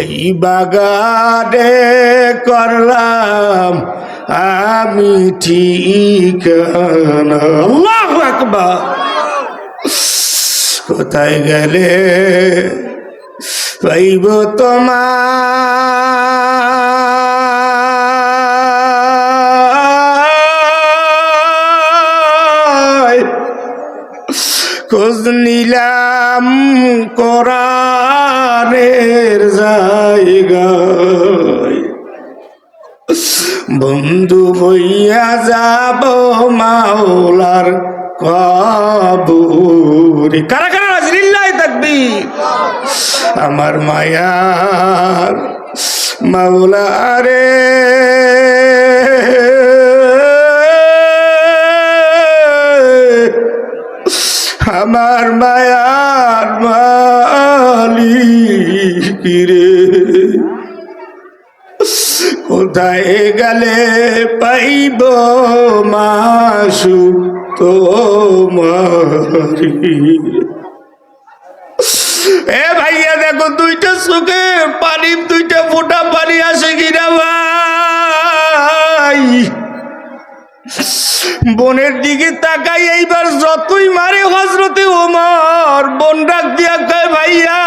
এই বাগানে করলাম আমি ঠিকানা। আল্লাহু আকবার। কোথায় গেলে পাইব তোমায়, খোঁজ নিলাম কোরআনের জায়গায়, বন্ধু হইয়া যাব মাওলার কবরে। কারা কারা লিল্লাহি তাকবীর। আমার মায়ার মাওলা রে, আমার মায়ার মালিক রে, কোথায় গেলে পাইব মাসুক তোমারি। এ ভাইয়া দেখো দুইটা চোখে পানি, দুইটা ফোঁটা পানি আসে কিনা ভাই। বোনের দিকে তাকাই, এইবার যতই মারে হযরতে ওমর, বোন ডাক দিয়া কয় ভাইয়া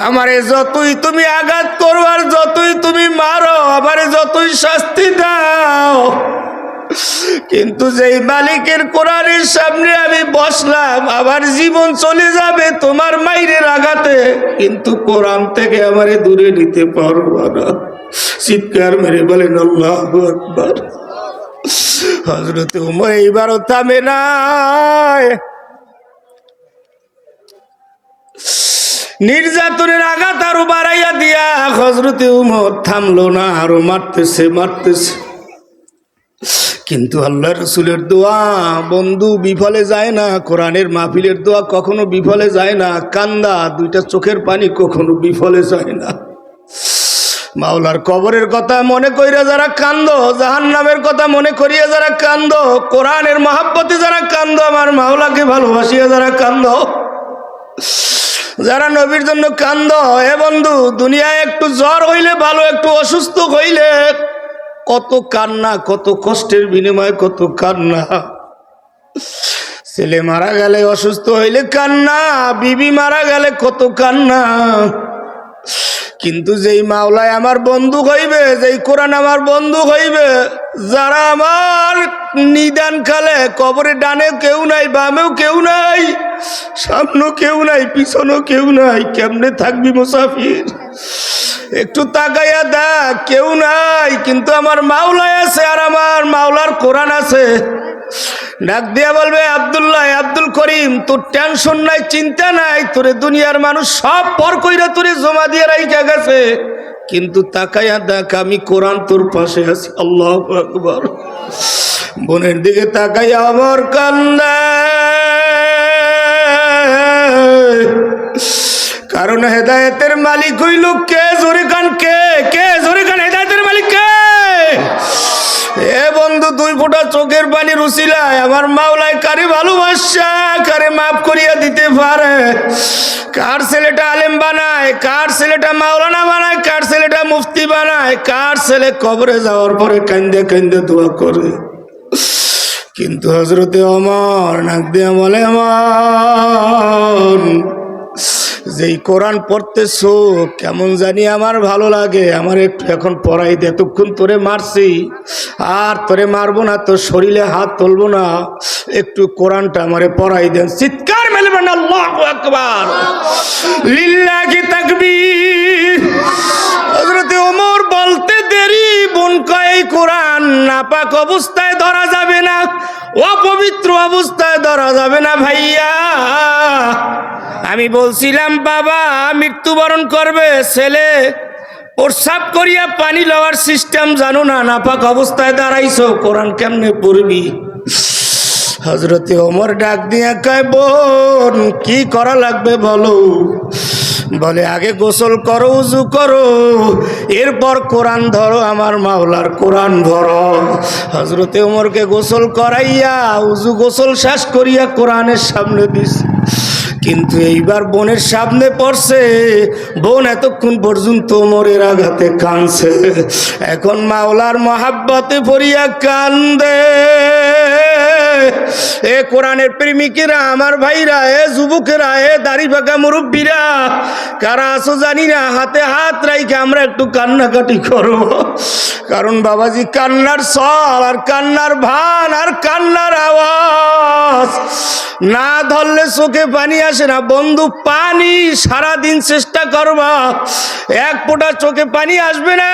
আমারে যতই তুমি আঘাত করো আর যতই তুমি মারো, আমারে যতই শাস্তি দাও, কিন্তু যেই মালিকের কোরআনের সামনে আমি বসলাম, আমার জীবন চলে যাবে তোমার মাইরের আঘাতে, কিন্তু কোরআন থেকে আমারে দূরে নিতে পারবো না। চিৎকার মেরে বলেন আল্লাহু আকবার। হযরত ওমর এইবারও থামে নাই, নির্যাতনের আঘাত আরো বাড়াইয়া দিয়া হযরতে ওমর থামলো না, আরো মারতেছে মারতেছে। কিন্তু আল্লাহ রসুলের দোয়া বন্ধু বিফলে যায় না, কোরআনের মাহফিলের দোয়া কখনো বিফলে যায় না, কান্দা দুইটা চোখের পানি কখনো বিফলে যায় না। মাওলার কবরের কথা মনে করিয়া যারা কান্দো, জাহান্নামের কথা মনে করিয়া যারা কান্দো, কোরআনের মহাব্বতে যারা কান্দো, আমার মাওলাকে ভালোবাসিয়া যারা কান্দো, যারা নবীর জন্য কান্দো, এ বন্ধু দুনিয়ায় একটু জ্বর হইলে ভালো, একটু অসুস্থ হইলে কত কান্না, কত কষ্টের বিনিময়ে কত কান্না। ছেলে মারা গেলে অসুস্থ হইলে কান্না, বিবি মারা গেলে কত কান্না। কিন্তু যেই মাওলায় আমার বন্ধু হইবে, যেই কোরআন আমার বন্ধু হইবে, যারা আমার নিদান কালে কবরে ডানে কেউ নাই, বামেও কেউ নাই, সামনেও কেউ নাই, পিছনেও কেউ নাই, কেমনে থাকবি মুসাফির? একটু তাকাইয়া দেখ, কেউ নাই, কিন্তু আমার মাওলায় আছে, আর আমার মাওলার কোরআন আছে। ডাক দিয়া বলবে আব্দুল্লাহ, আব্দুল করিম, তোর টেনশন নাই, চিন্তা নাই, তোরে দুনিয়ার মানুষ সব পর কইরা তোরে জমা দিয়ে রাইখা গেছে, কিন্তু তাকাইয়া দেখ আমি কোরআন তোর পাশে আছি। আল্লাহু আকবার। বোনের দিকে তাকাইয়া আমার কান্দে, কারণ হেদায়েতের মালিক হইল কে? জোরে কান কে? কে জোরে কান? হেদায়েতের মালিক কে? এ বন্ধু দুই ফোঁটা চোখের পানির উসিলায় আমার মাওলায় কারে ভালোবাসা, কারে মাফ করিয়া দিতে পারে। কার ছেলেটা আলেম বানায়, কার ছেলেটা মাওলানা বানায়, কার ছেলেটা মুফতি বানায়, কার ছেলে কবরে যাওয়ার পরে কান্দে কান্দে দোয়া করে। কিন্তু হযরতে ওমর নাক দিয়া বলে, আমার যেই কোরআন পড়তেছো কেমন জানি আমার ভালো লাগে, আমার একটু এখন পড়াই দে। এতক্ষণ তোরে মারছি, আর তোরে মারবো না, তোর শরীরে হাত তুলবো না, একটু কোরআনটা আমারে পড়াই দেন। চিৎকার মেলবেন আল্লাহু আকবার, লিল্লাহি তাকবীর। হযরতে ওমর বলতে দেরি, বোন কয় কোরআন নাপাক অবস্থায় ধরা যাবে না, অপবিত্র অবস্থায় ধরা যাবে না ভাইয়া। আমি বলছিলাম বাবা মৃত্যুবরণ করবে, ছেলে প্রস্রাব করিয়া পানি লওয়ার সিস্টেম জানো না, নাপাক অবস্থায় দাঁড়াইছো, কোরআন কেমনে পড়বি? হযরতে ওমর ডাক দিয়া কয়, বোন কি করা লাগবে বলো। বলে আগে গোসল করো, উজু করো, এরপর কোরআন ধরো, আমার মাওলার কোরআন ধরো। হযরতে ওমরকে গোসল করাইয়া উজু গোসল শেষ করিয়া কোরআনের সামনে দিস। কিন্তু এইবার বোনের সামনে পড়ছে। বোন এতক্ষণ পর্যন্ত ওমরের আঘাতে কাঁদছে, এখন মাওলার মহাব্বতে পড়িয়া কান্দে। এ কোরআনের প্রেমিকেরা, আমার ভাইরা, এ যুবকেরা, এ দাড়ি পাকা মুরব্বীরা, কারা আছো জানি না, হাতে হাত রাইখে আমরা একটু কান্নাকাটি করব। কারণ বাবাজি কান্নার চল আর কান্নার ভান আর কান্নার আওয়াজ না ধরলে চোখে পানি আসে না বন্ধু। পানি সারাদিন চেষ্টা করবা, এক ফোঁটা চোখে পানি আসবে না।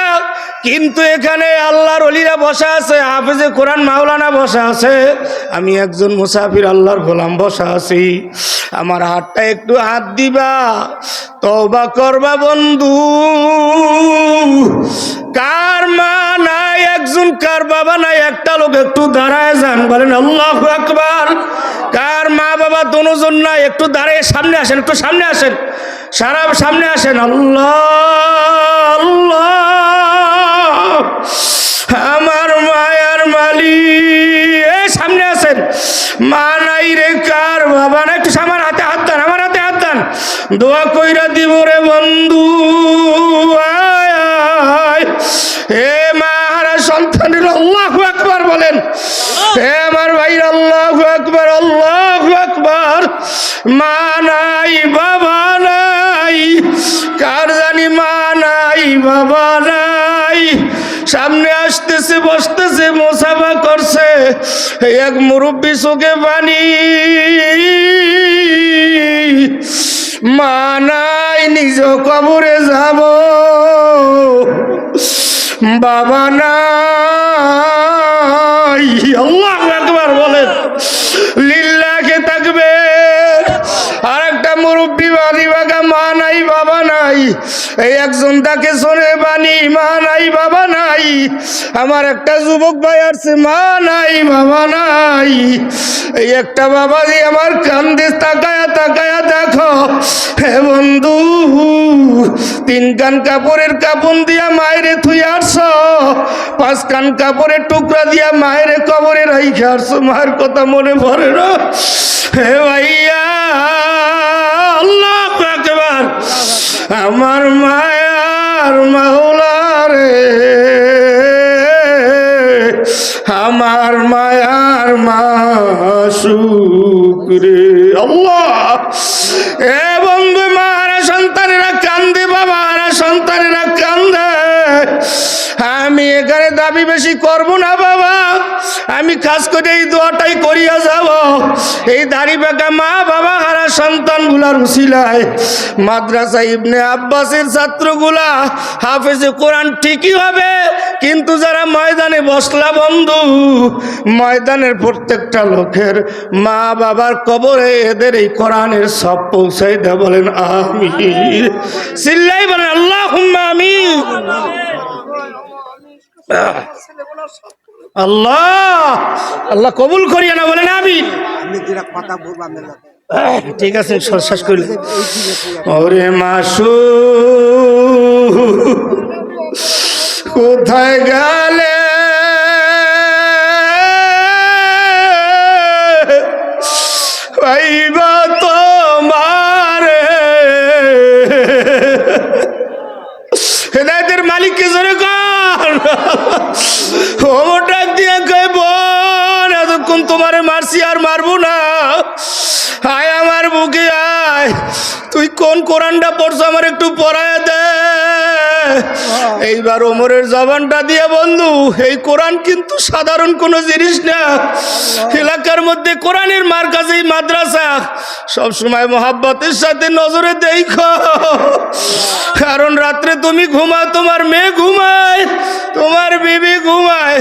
কিন্তু এখানে আল্লাহর ওলিরা বসা আছে, হাফেজে কোরআন মাওলানা বসা আছে, আমি একজন মুসাফির আল্লাহর গোলাম বসা আছি। আমার হাতটা একটু হাত দিবা, তওবা করবা বন্ধু। কার মা নাই একজন, কার বাবা নাই একটা লোক, একটু দাঁড়ায় যান, বলেন আল্লাহু আকবার। কার মা বাবা দুজন নাই, একটু দাঁড়িয়ে সামনে আসেন, একটু সামনে আসেন, সারা সামনে আসেন। আল্লাহ আল্লাহ, আমার মায়ার মালিক, এই সামনে আসেন। মা নাই রে, কার বাবা নাই, একটু আমার হাতে হাত দেন, আমার হাতে হাত দেন, দোয়া কইরা দিব রে বন্ধু। হে মা হারা সন্তানের আল্লাহু আকবার বলেন। হে আমার ভাই আল্লাহু আকবার, আল্লাহু আকবার। মা নাই বাবা নাই, কার জানি মা নাই বাবা নাই, সামনে আসতেছে, বসতেছে, মোসাফা করছে, এক মুরব্বী চোখে পানি। মা নাই, নিজ কবরে যাব, বাবা নাই। আল্লাহু আকবার বলেন, লিল্লাহে তাকবীর। আর একটা মুরব্বী বাড়ি বাগা, মা নাই বাবা নাই, এই একজন তাকে শোনে বাণী, মা নাই বাবা নাই। আমার একটা যুবক ভাই আসছে, মা নাই বাবা নাই। এই একটা বাবা যে আমার কান্দে, তাকায়া তাকায়া দেখো। হে বন্ধু, 3 কান কাপড়ের কাপন দিয়া মায়েরে থুই আসছো, 5 কান কাপড়ের টুকরা দিয়া মায়েরে কবরে রাইখে আসছো, মায়ের কথা মনে পড়ে না? হে ভাইয়া, আল্লাহু আকবার। আমার মায়ার মাওলা রে, আমার মায়ার মাসুক রে। আল্লাহ, এ বন্ধু, মারা সন্তানেরা কান্দে, বাবারা সন্তানেরা কান্দে। আমি এখানে দাবি বেশি করব না বাবা, আমি খাস করে এই দোয়াটাই করিয়া যাব। এই দাড়ি পাকা মা বাবা হারা সন্তানগুলার উসিলায় মাদ্রাসা ইবনে আব্বাসের ছাত্রগুলা হাফেজে কোরআন ঠিকই হবে, কিন্তু যারা ময়দানে বসলা বন্ধু, ময়দানের প্রত্যেকটা লোকের মা বাবার কবরে এদের এই কোরআনের সব পৌঁছাই দেয়। বলেন আমিন, চিল্লাই বলেন আল্লাহুম্মা আমিন। আল্লাহ আল্লাহ কবুল করিয়া না, বলেন আমিন। ঠিক আছে, শেষ করলে। ওরে মাসু কোথায় গেলে, পাইবা তোমারে। হেদায়েতের মালিককে জোরে কর। ওমরটা দিয়ে কই, বোন এতক্ষণ তোমারে মারছি, আর মারবো না, আয় আমার বুকে আয়। তুই কোন কোরআনটা পড়ছো আমার একটু পড়ায় দে। এইবার ওমরের জবানটা দিয়ে, বন্ধু এই কোরআন কিন্তু সাধারণ কোনো জিনিস না। এলাকার মধ্যে কোরআনের মার্কাজ এই মাদ্রাসা, সবসময় মহাব্বতের সাথে নজরে দেখো, কারণ রাত্রে তুমি ঘুমাও, তোমার মেয়ে ঘুমায়, তোমার বিবি ঘুমায়,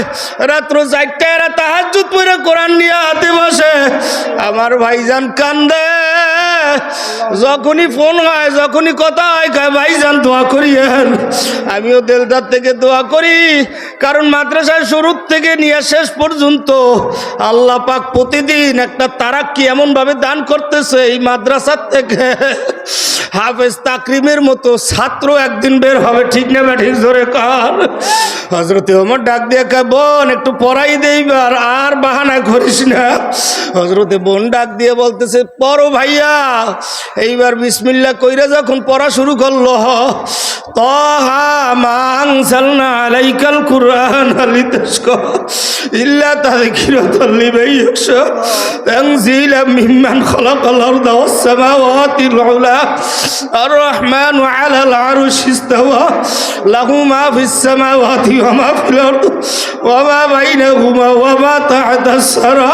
রাত্র 4টায় এরা তাহাজ্জুদ পড়ে কোরআন নিয়ে হাতে বসে। আমার ভাইজান কান্দে, যখনই ফোন হয়, যখনই কথা হয়, কয় ভাইজান দোয়া করিয়েন। আমিও দিলদার থেকে দোয়া করি, কারণ মাদ্রাসার শুরু থেকে নিয়ে শেষ পর্যন্ত আল্লাহ পাক প্রতিদিন একটা তারাক্কি এমনভাবে দান করতেছে, এই মাদ্রাসার থেকে হাফেজ তাকরিমের মতো ছাত্র একদিন বের হবে। ঠিক না ঠিক জোরে কার। হযরতে ওমর ডাক দিয়ে কয়, বোন একটু পড়াই দেইবার, আর বাহানা করিস না। হযরতে বোন ডাক দিয়ে বলতেছে, পড়ো ভাইয়া। এইবার বিসমিল্লাহ কইরা যখন পড়া শুরু করলো, তাহা মা আনজালনা আলাইকাল কুরআন লিতাশকা ইল্লা তাযকিরাতাল লিমান ইয়াখশা তানজিলাম মিম্মান খালাকাল আরদা ওয়াস সামাওয়াতিল উলা আর রহমানু আলাল আরশি ইসতাওয়া লাহু মা ফিস সামাওয়াতি ওয়া মা ফিল আরদি ওয়া মা বাইনাহুমা ওয়া মা তাহতাস সারা।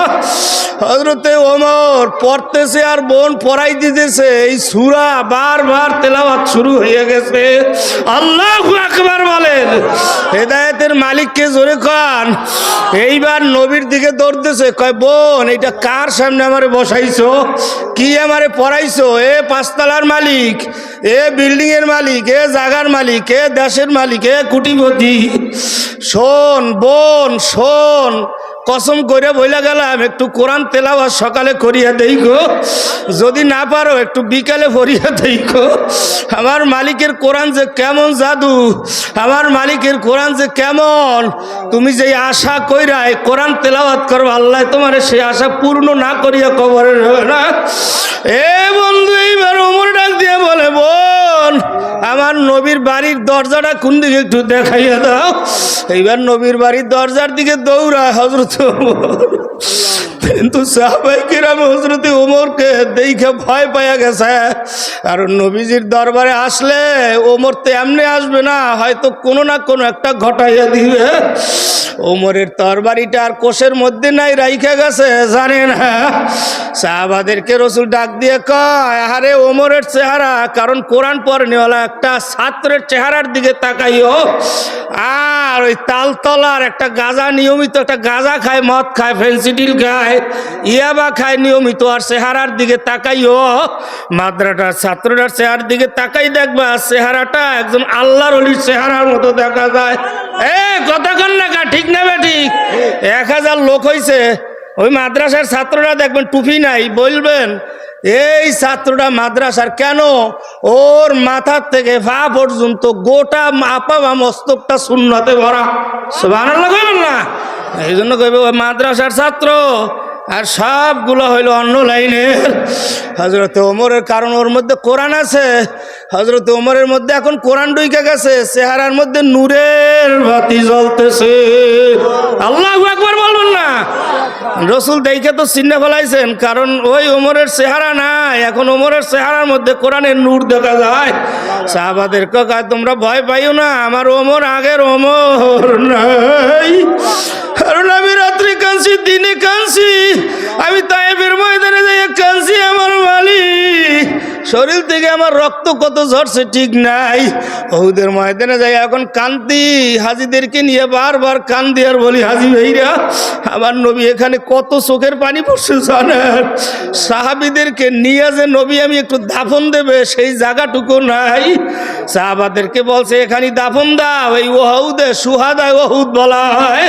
হযরতে ওমর পড়তেছে আর বোন পড়াই দিতেছে। এই সূরা বারবার তেলাওয়াত শুরু হয়ে গেছে। আল্লাহু আকবার বলেন। হেদায়েতের মালিককে জোরে কান। এইবার নবীর দিকে দৌড়তেছে, কয় বোন এটা কার সামনে আমারে বসাইছো, কি আমারে পড়াইছো? এ পাঁচতলার মালিক, এ বিল্ডিং এর মালিক, এ জাগার মালিক, এ দেশের মালিক, এ কোটিপতি। শোন বোন শোন, কসম করে বইলা গেলাম একটু কোরআন তেলাওয়াত সকালে করিয়া দেই গো, যদি না পারো একটু বিকালে পড়িয়া দেই গো। আমার মালিকের কোরআন যে কেমন জাদু, আমার মালিকের কোরআন যে কেমন, তুমি যে আশা কইরা এই কোরআন তেলাওয়াত করো, আল্লাহ তোমার সেই আশা পূর্ণ না করিয়া কবরে রবে না। এ বন্ধু এইবার ওমর ডাক দিয়ে বলে, বোন আমার নবীর বাড়ির দরজাটা কোন দিকে একটু দেখাইয়া দাও। এইবার নবীর বাড়ির দরজার দিকে দৌড়ায় হযরত ওমর। কিন্তু সাহাবায়ে কেরাম হযরত ওমরকে দেখে ভয় পাইয়া গেছে, কারণ নবীজির দরবারে আসলে ওমর তো এমনি আসবে না, হয়তো কোনো না কোনো একটা ঘটাইয়া দিবে। ওমরের তরবারিটা আর কোষের মধ্যে নাই, রাইখা গেছে জানে না। সাহাবাদেরকে রাসূল ডাক দিয়ে কয়, আরে ওমরের চেহারা, কারণ কোরআন পড়নেওয়ালা একটা ছাত্রের চেহারার দিকে তাকাইও, আর ওই তালতলার একটা গাঁজা নিয়মিত একটা গাঁজা খায়, মদ খায়, ফেন্সিডিল খায়, ইয়াবা খায় নিয়মিত, আর চেহারার দিকে তাকাইও। মাদ্রাসার ছাত্রটার চেহারার দিকে তাকাই দেখবা চেহারাটা একজন আল্লাহর ওলির চেহারার মতো দেখা যায়। কথা কন না কা, ঠিক না ঠিক? 1000 লোক হইছে, ওই মাদ্রাসার ছাত্ররা দেখবেন টুপি নাই, বলবেন এই ছাত্রটা মাদ্রাসার। কেন? ওর মাথার থেকে পা পর্যন্ত গোটা আপা বা মস্তকটা সুন্নতে ভরা। সুবহানাল্লাহ কইবেন না? এই জন্য কইবে ওই মাদ্রাসার ছাত্র, আর সবগুলো হইল অন্য লাইনের। হযরত ওমরের, কারণ ওর মধ্যে কোরআন আছে। হযরত ওমরের মধ্যে এখন কোরআন ঢুকে গেছে, চেহারার মধ্যে নূরের বাতি জ্বলতেছে। আল্লাহু আকবার বলবেন না? রাসূল দেখে তো চিন্তা ফেলাইছেন, কারণ ওই ওমরের চেহারা নাই, এখন ওমরের চেহারার মধ্যে কোরআনের নূর দেখা যায়। সাহাবাদের কয় তোমরা ভয় পাইও না, আমার ওমর আগের ওমর নাই। কারণ আমি রাত্রে কাঁদছি, দিনে কাঁদছি, আমি তায়েফের ময়দানে যাই কাঁদছি, আমার মালিক শরীর থেকে আমার রক্ত কত ঝরছে ঠিক নাই। ওহুদের ময়দানে যাই এখন কান্দি, হাজীদেরকে নিয়ে বারবার কান্দি আর বলি, হাজী ভাইরা আমার নবী এখানে কত চোখের পানি পড়ছে জানেন? সাহাবীদেরকে নিয়ে যে নবী আমি একটু দাফন দেবে সেই জায়গাটুকু নাই। সাহাবাদেরকে বলছে এখানে দাফন দাও, এই ওহুদে সুহাদায়ে ওহুদ বলা হয়।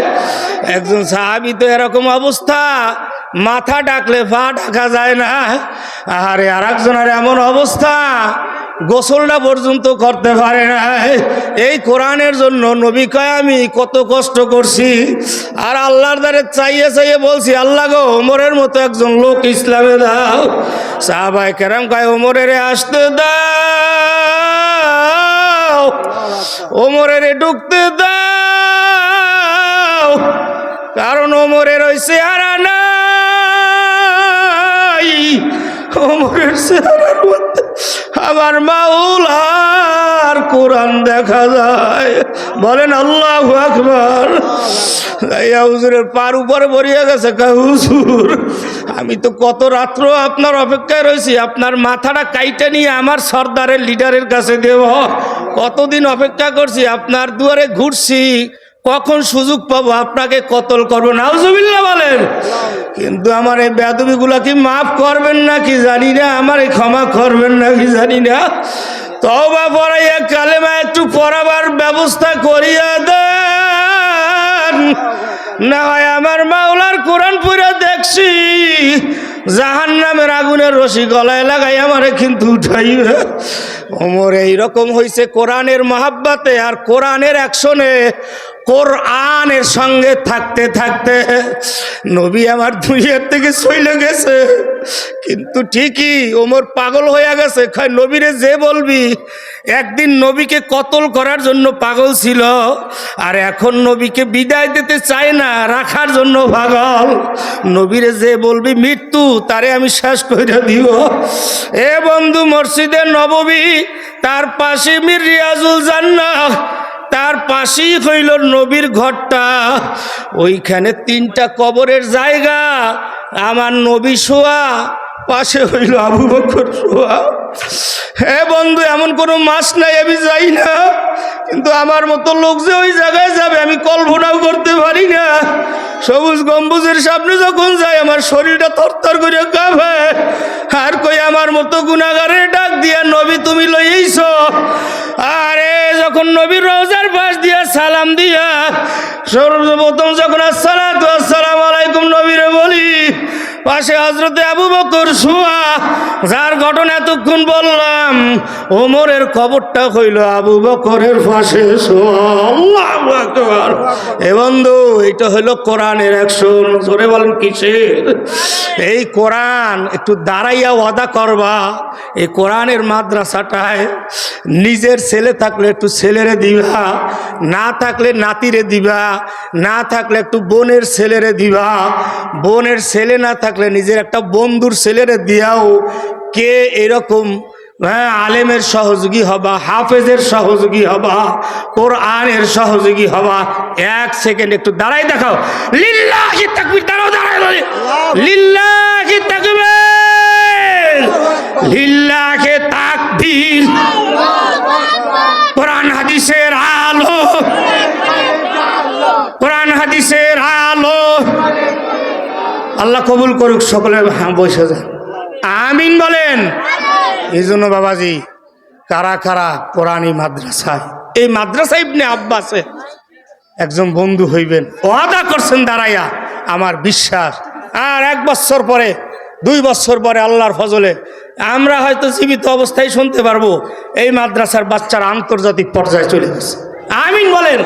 একজন সাহাবী তো এরকম অবস্থা, মাথা ডাকলে পা ঢাকা যায় না। আরে আর একজনের এমন অবস্থা, গোসলটা পর্যন্ত করতে পারে না। এই কোরআনের জন্য নবী কয় আমি কত কষ্ট করছি, আর আল্লাহর দ্বারে চাইয়ে চাইয়ে বলছি, আল্লাহ গো ওমরের মতো একজন লোক ইসলামে দাও। সাহাবায়ে কেরাম কয় ওমরের আসতে দাও, ওমরের ঢুকতে দাও, কারণ ওমরের ওই চেহারা নাই। ওমরের চেহারার মধ্যে আমার মাওলার কোরআন দেখা যায়। বলেন আল্লাহু আকবার। হুজুরের পার উপরে বরিয়া গেছে, হুজুর আমি তো কত রাত্র আপনার অপেক্ষায় রয়েছি, আপনার মাথাটা কাইটে নিয়ে আমার সর্দারের লিডারের কাছে দেব। কতদিন অপেক্ষা করছি, আপনার দুয়ারে ঘুরছি, কখন সুযোগ পাবো আপনাকে কতল করবো, নাউজুবিল্লাহ বলেন। কিন্তু আমার এই বেয়াদবিগুলা কি মাফ করবেন নাকি জানি না, আমার এই ক্ষমা করবেন নাকি জানি না। তওবা পড়াইয়া কালেমা একটু পড়াবার ব্যবস্থা করিয়া দেন, না হয় আমার মাওলার কোরআন পড়ে দেখছি জাহান্নামের আগুনের রশি গলায় লাগাই আমারে কিন্তু উঠাইবে। ওমর এইরকম হয়েছে কোরআনের মহাব্বতে আর কোরআনের অ্যাকশনে, কোরআনের সঙ্গে থাকতে থাকতে নবী আমার দুনিয়ার থেকে চলে গেছে। কিন্তু ঠিকই ওমর পাগল হয়ে গেছে। নবীরে যে বলবি, একদিন নবীকে কতল করার জন্য পাগল ছিল, আর এখন নবীকে বিদায় দিতে চায় না, রাখার জন্য পাগল। নবীরে যে বলবি মৃত্যু, তারে আমি শেষ করে দিব। এ বন্ধু, মসজিদে নববী, তার পাশে মির রিয়াজুল জান্নাহ, তার পাশেই হইল নবীর ঘরটা। ওইখানে 3টা কবরের জায়গা, আমার নবী শোয়া, পাশে হইল আবু বকর শোয়া। হে বন্ধু, এমন কোনো মাস নাই আমি যাই না, কিন্তু আমার মতো লোক যে ওই জায়গায় যাবে আমি কল্পনাও করতে পারি না। সবুজ গম্বুজের সামনে যখন যাই আমার শরীরটা থরথর করে কাঁপে। আর কই আমার মতো গুনাহগারের ডাক দিয়া নবী তুমি লইয়েছ। আরে যখন নবীর রওজার পাশ দিয়া সালাম দিয়া সর্বপ্রথম যখন আসসালাতু আসসালামু আলাইকুম নবীরে বলি, পাশে হযরতে আবু বকর শোয়া, যার ঘটনা এতক্ষণ বললাম। ওমরের কবরটা হইল আবু বকরের পাশে শোয়া। আল্লাহু আকবার। এ বন্ধু, এটা হইল কোরআনের অ্যাকশন। জোরে বলেন কিসের? এই কোরআন একটু দাঁড়াইয়া ওয়াদা করবা, এই কোরআনের মাদ্রাসাটায় নিজের ছেলে থাকলে একটু ছেলেরে দিবা, না থাকলে নাতিরে দিবা, না থাকলে একটু বোনের ছেলেরে দিবা, বোনের ছেলে না থাকলে নিজের একটা বন্ধুর ছেলেরে দিয়াও। কে এরকম আলেমের সহযোগী হবা, হাফেজের সহযোগী হবা, কোরআনের সহযোগী হবা? 1 সেকেন্ড একটু দাঁড়াই দেখাও। লিল্লাহি তাকবীর। দাঁড়াও, দাঁড়াই বলে লিল্লাহি তাকবীর, লিল্লাহি তাকবীর। কোরআন হাদিসের আলো, কোরআন হাদিসের আলো। আল্লাহ কবুল করুক সকলে। বসে যান, আমিন বলেন। এই জন্য বাবাজি, কারা কারা কোরআনী মাদ্রাসায়, এই মাদ্রাসা ইবনে আব্বাসে একজন বন্ধু হইবেন, ওয়াদা করছেন দাঁড়াইয়া, আমার বিশ্বাস। আর 1 বছর পরে, 2 বছর পরে আল্লাহর ফজলে আমরা হয়তো জীবিত অবস্থায় শুনতে পারবো এই মাদ্রাসার বাচ্চারা আন্তর্জাতিক পর্যায়ে চলে গেছে। আমিন বলেন।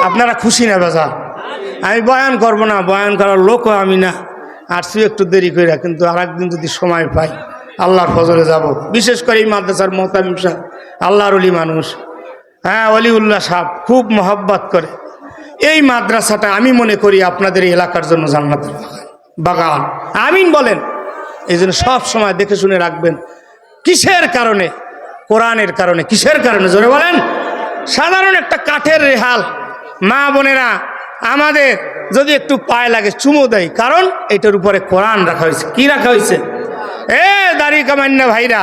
আপনারা খুশি না বেজা? আমি বয়ান করব না, বয়ান করার লোকও আমি না, আসছি একটু দেরি করে, কিন্তু আর একদিন যদি সময় পাই আল্লাহর ফজলে যাব। বিশেষ করে এই মাদ্রাসার মোহতামিম সাহেব আল্লাহর ওলি মানুষ, হ্যাঁ অলিউল্লাহ সাহেব খুব মহব্বত করে। এই মাদ্রাসাটা আমি মনে করি আপনাদের এই এলাকার জন্য জান্নাতের বাগান। আমিন বলেন। এই জন্য সব সময় দেখে শুনে রাখবেন। কিসের কারণে? কোরআনের কারণে। কিসের কারণে? জোরে বলেন। সাধারণ একটা কাঠের রেহাল মা বোনেরা আমাদের যদি একটু পায়ে লাগে চুমো দেয়, কারণ এটার উপরে কোরআন রাখা হয়েছে। কি রাখা হয়েছে? দাড়ি কামান্য ভাইরা,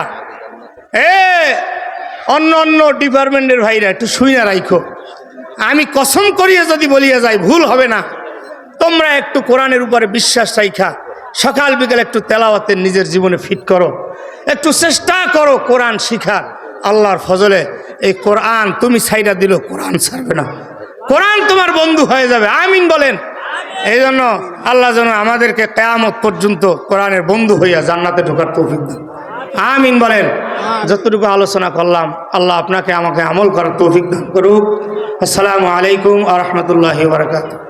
অন্য অন্য ডিপার্টমেন্টের ভাইরা, একটু শুইনা রাখো। আমি কসম করিয়ে যদি বলিয়া যাই ভুল হবে না। তোমরা একটু কোরআনের উপরে বিশ্বাস রাখা সকাল বিকাল একটু তেলাওয়াতের নিজের জীবনে ফিট করো, একটু চেষ্টা করো কোরআন শিখার। আল্লাহর ফজলে এই কোরআন তুমি ছাইড়া দিল, কোরআন ছাড়বে না, কোরআন তোমার বন্ধু হয়ে যাবে। আমিন বলেন। এই জন্য আল্লাহ যেন আমাদেরকে কিয়ামত পর্যন্ত কোরআনের বন্ধু হইয়া জান্নাতে ঢোকার তৌফিক দেন। আমিন বলেন। যতটুকু আলোচনা করলাম আল্লাহ আপনাকে আমাকে আমল করার তৌফিক দান করুক। আসসালামু আলাইকুম ওয়া রাহমাতুল্লাহি ওয়া বারাকাতুহু।